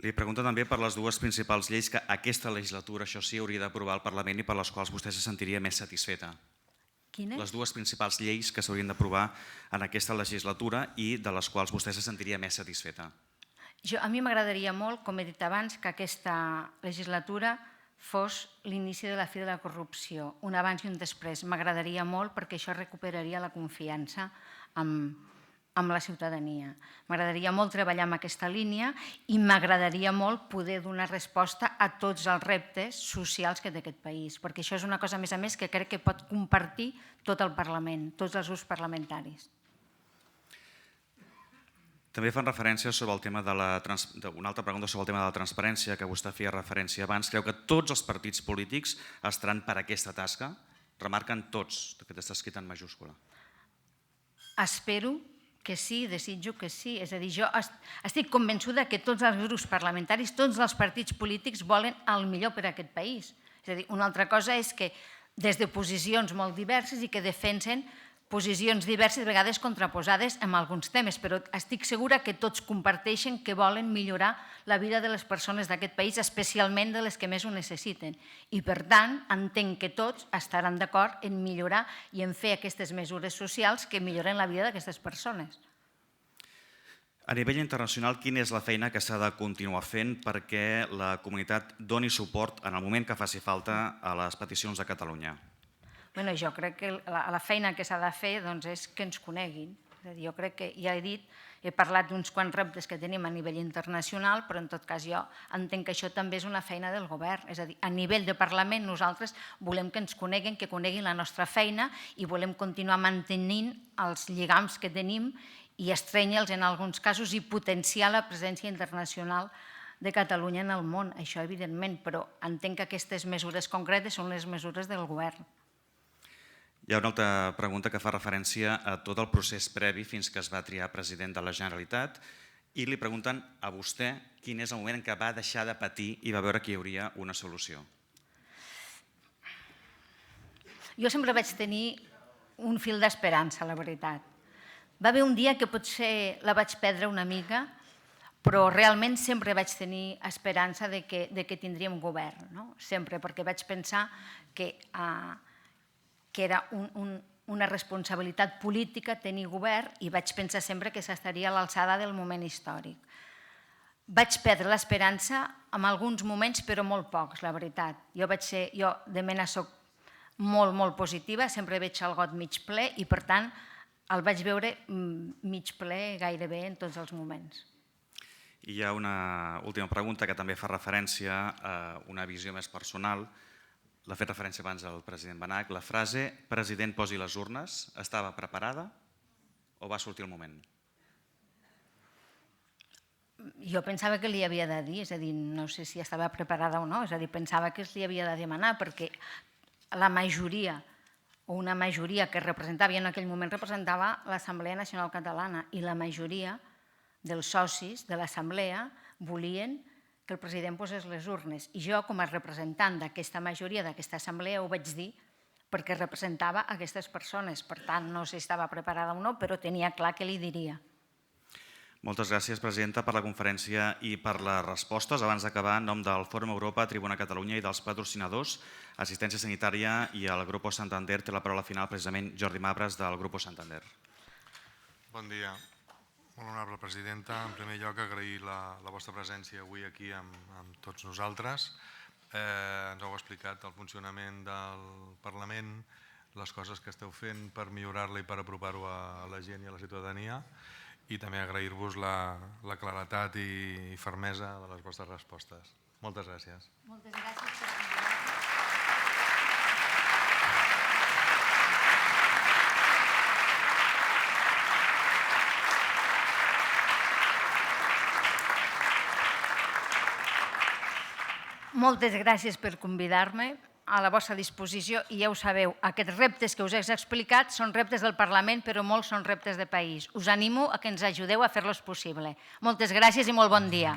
Li pregunto també per les dues principals lleis que aquesta legislatura, això sí, hauria d'aprovar el Parlament i per les quals vostè se sentiria més satisfeta. Quines? Les dues principals lleis que s'haurien d'aprovar en aquesta legislatura i de les quals vostè se sentiria més satisfeta. A mi m'agradaria molt, com he dit abans, que aquesta legislatura fos l'inici de la fi de la corrupció, un abans i un després. M'agradaria molt perquè això recuperaria la confiança amb la ciutadania. M'agradaria molt treballar en aquesta línia i m'agradaria molt poder donar resposta a tots els reptes socials que té aquest país, perquè això és una cosa, a més, que crec que pot compartir tot el Parlament, tots els grups parlamentaris. També fan referència sobre el tema una altra pregunta sobre el tema de la transparència, que vostè feia referència abans. Creu que tots els partits polítics estaran per aquesta tasca? Remarquen tots, de fet està escrit en majúscula. Espero que sí, desitjo que sí. És a dir, jo estic convençuda que tots els grups parlamentaris, tots els partits polítics volen el millor per a aquest país. És a dir, una altra cosa és que des de posicions molt diverses i que defensen posicions diverses, a vegades contraposades en alguns temes, però estic segura que tots comparteixen que volen millorar la vida de les persones d'aquest país, especialment de les que més ho necessiten. I, per tant, entenc que tots estaran d'acord en millorar i en fer aquestes mesures socials que milloren la vida d'aquestes persones. A nivell internacional, quina és la feina que s'ha de continuar fent perquè la comunitat doni suport en el moment que faci falta a les peticions de Catalunya? Jo crec que la feina que s'ha de fer és que ens coneguin. Jo crec que, ja he dit, he parlat d'uns quants reptes que tenim a nivell internacional, però en tot cas jo entenc que això també és una feina del govern. És a dir, a nivell de Parlament nosaltres volem que ens coneguin, que coneguin la nostra feina i volem continuar mantenint els lligams que tenim i estrenya'ls en alguns casos i potenciar la presència internacional de Catalunya en el món. Això, evidentment, però entenc que aquestes mesures concretes són les mesures del govern. Hi ha una altra pregunta que fa referència a tot el procés previ fins que es va triar president de la Generalitat i li pregunten a vostè quin és el moment en què va deixar de patir i va veure que hi hauria una solució. Jo sempre vaig tenir un fil d'esperança, la veritat. Va haver un dia que potser la vaig perdre una mica, però realment sempre vaig tenir esperança de que tindríem govern. Sempre, perquè vaig pensar que era una responsabilitat política tenir govern i vaig pensar sempre que s'estaria a l'alçada del moment històric. Vaig perdre l'esperança en alguns moments, però molt pocs, la veritat. Jo de mena soc molt, molt positiva, sempre veig el got mig ple i, per tant, el vaig veure mig ple gairebé en tots els moments. I hi ha una última pregunta que també fa referència a una visió més personal. L'ha fet referència abans al president Benach. La frase "president posi les urnes" estava preparada o va sortir el moment? Jo pensava que li havia de dir, és a dir, no sé si estava preparada o no, és a dir, pensava que li havia de demanar perquè la majoria o una majoria que representava, i en aquell moment representava l'Assemblea Nacional Catalana, i la majoria dels socis de l'Assemblea volien que el president posés les urnes. I jo, com a representant d'aquesta majoria, d'aquesta assemblea, ho vaig dir perquè representava aquestes persones. Per tant, no sé si estava preparada o no, però tenia clar que li diria. Moltes gràcies, presidenta, per la conferència i per les respostes. Abans d'acabar, en nom del Fòrum Europa, Tribuna Catalunya i dels patrocinadors, Assistència Sanitària i el Grupo Santander, té la paraula final precisament Jordi Mabres del Grupo Santander. Bon dia. Molt honorable presidenta, en primer lloc agrair la vostra presència avui aquí amb tots nosaltres. Ens heu explicat el funcionament del Parlament, les coses que esteu fent per millorar-la i per apropar-ho a la gent i a la ciutadania, i també agrair-vos la claredat i fermesa de les vostres respostes. Moltes gràcies. Moltes gràcies per convidar-nos. Moltes gràcies per convidar-me, a la vostra disposició, i ja ho sabeu, aquests reptes que us he explicat són reptes del Parlament, però molts són reptes de país. Us animo a que ens ajudeu a fer-los possible. Moltes gràcies i molt bon dia.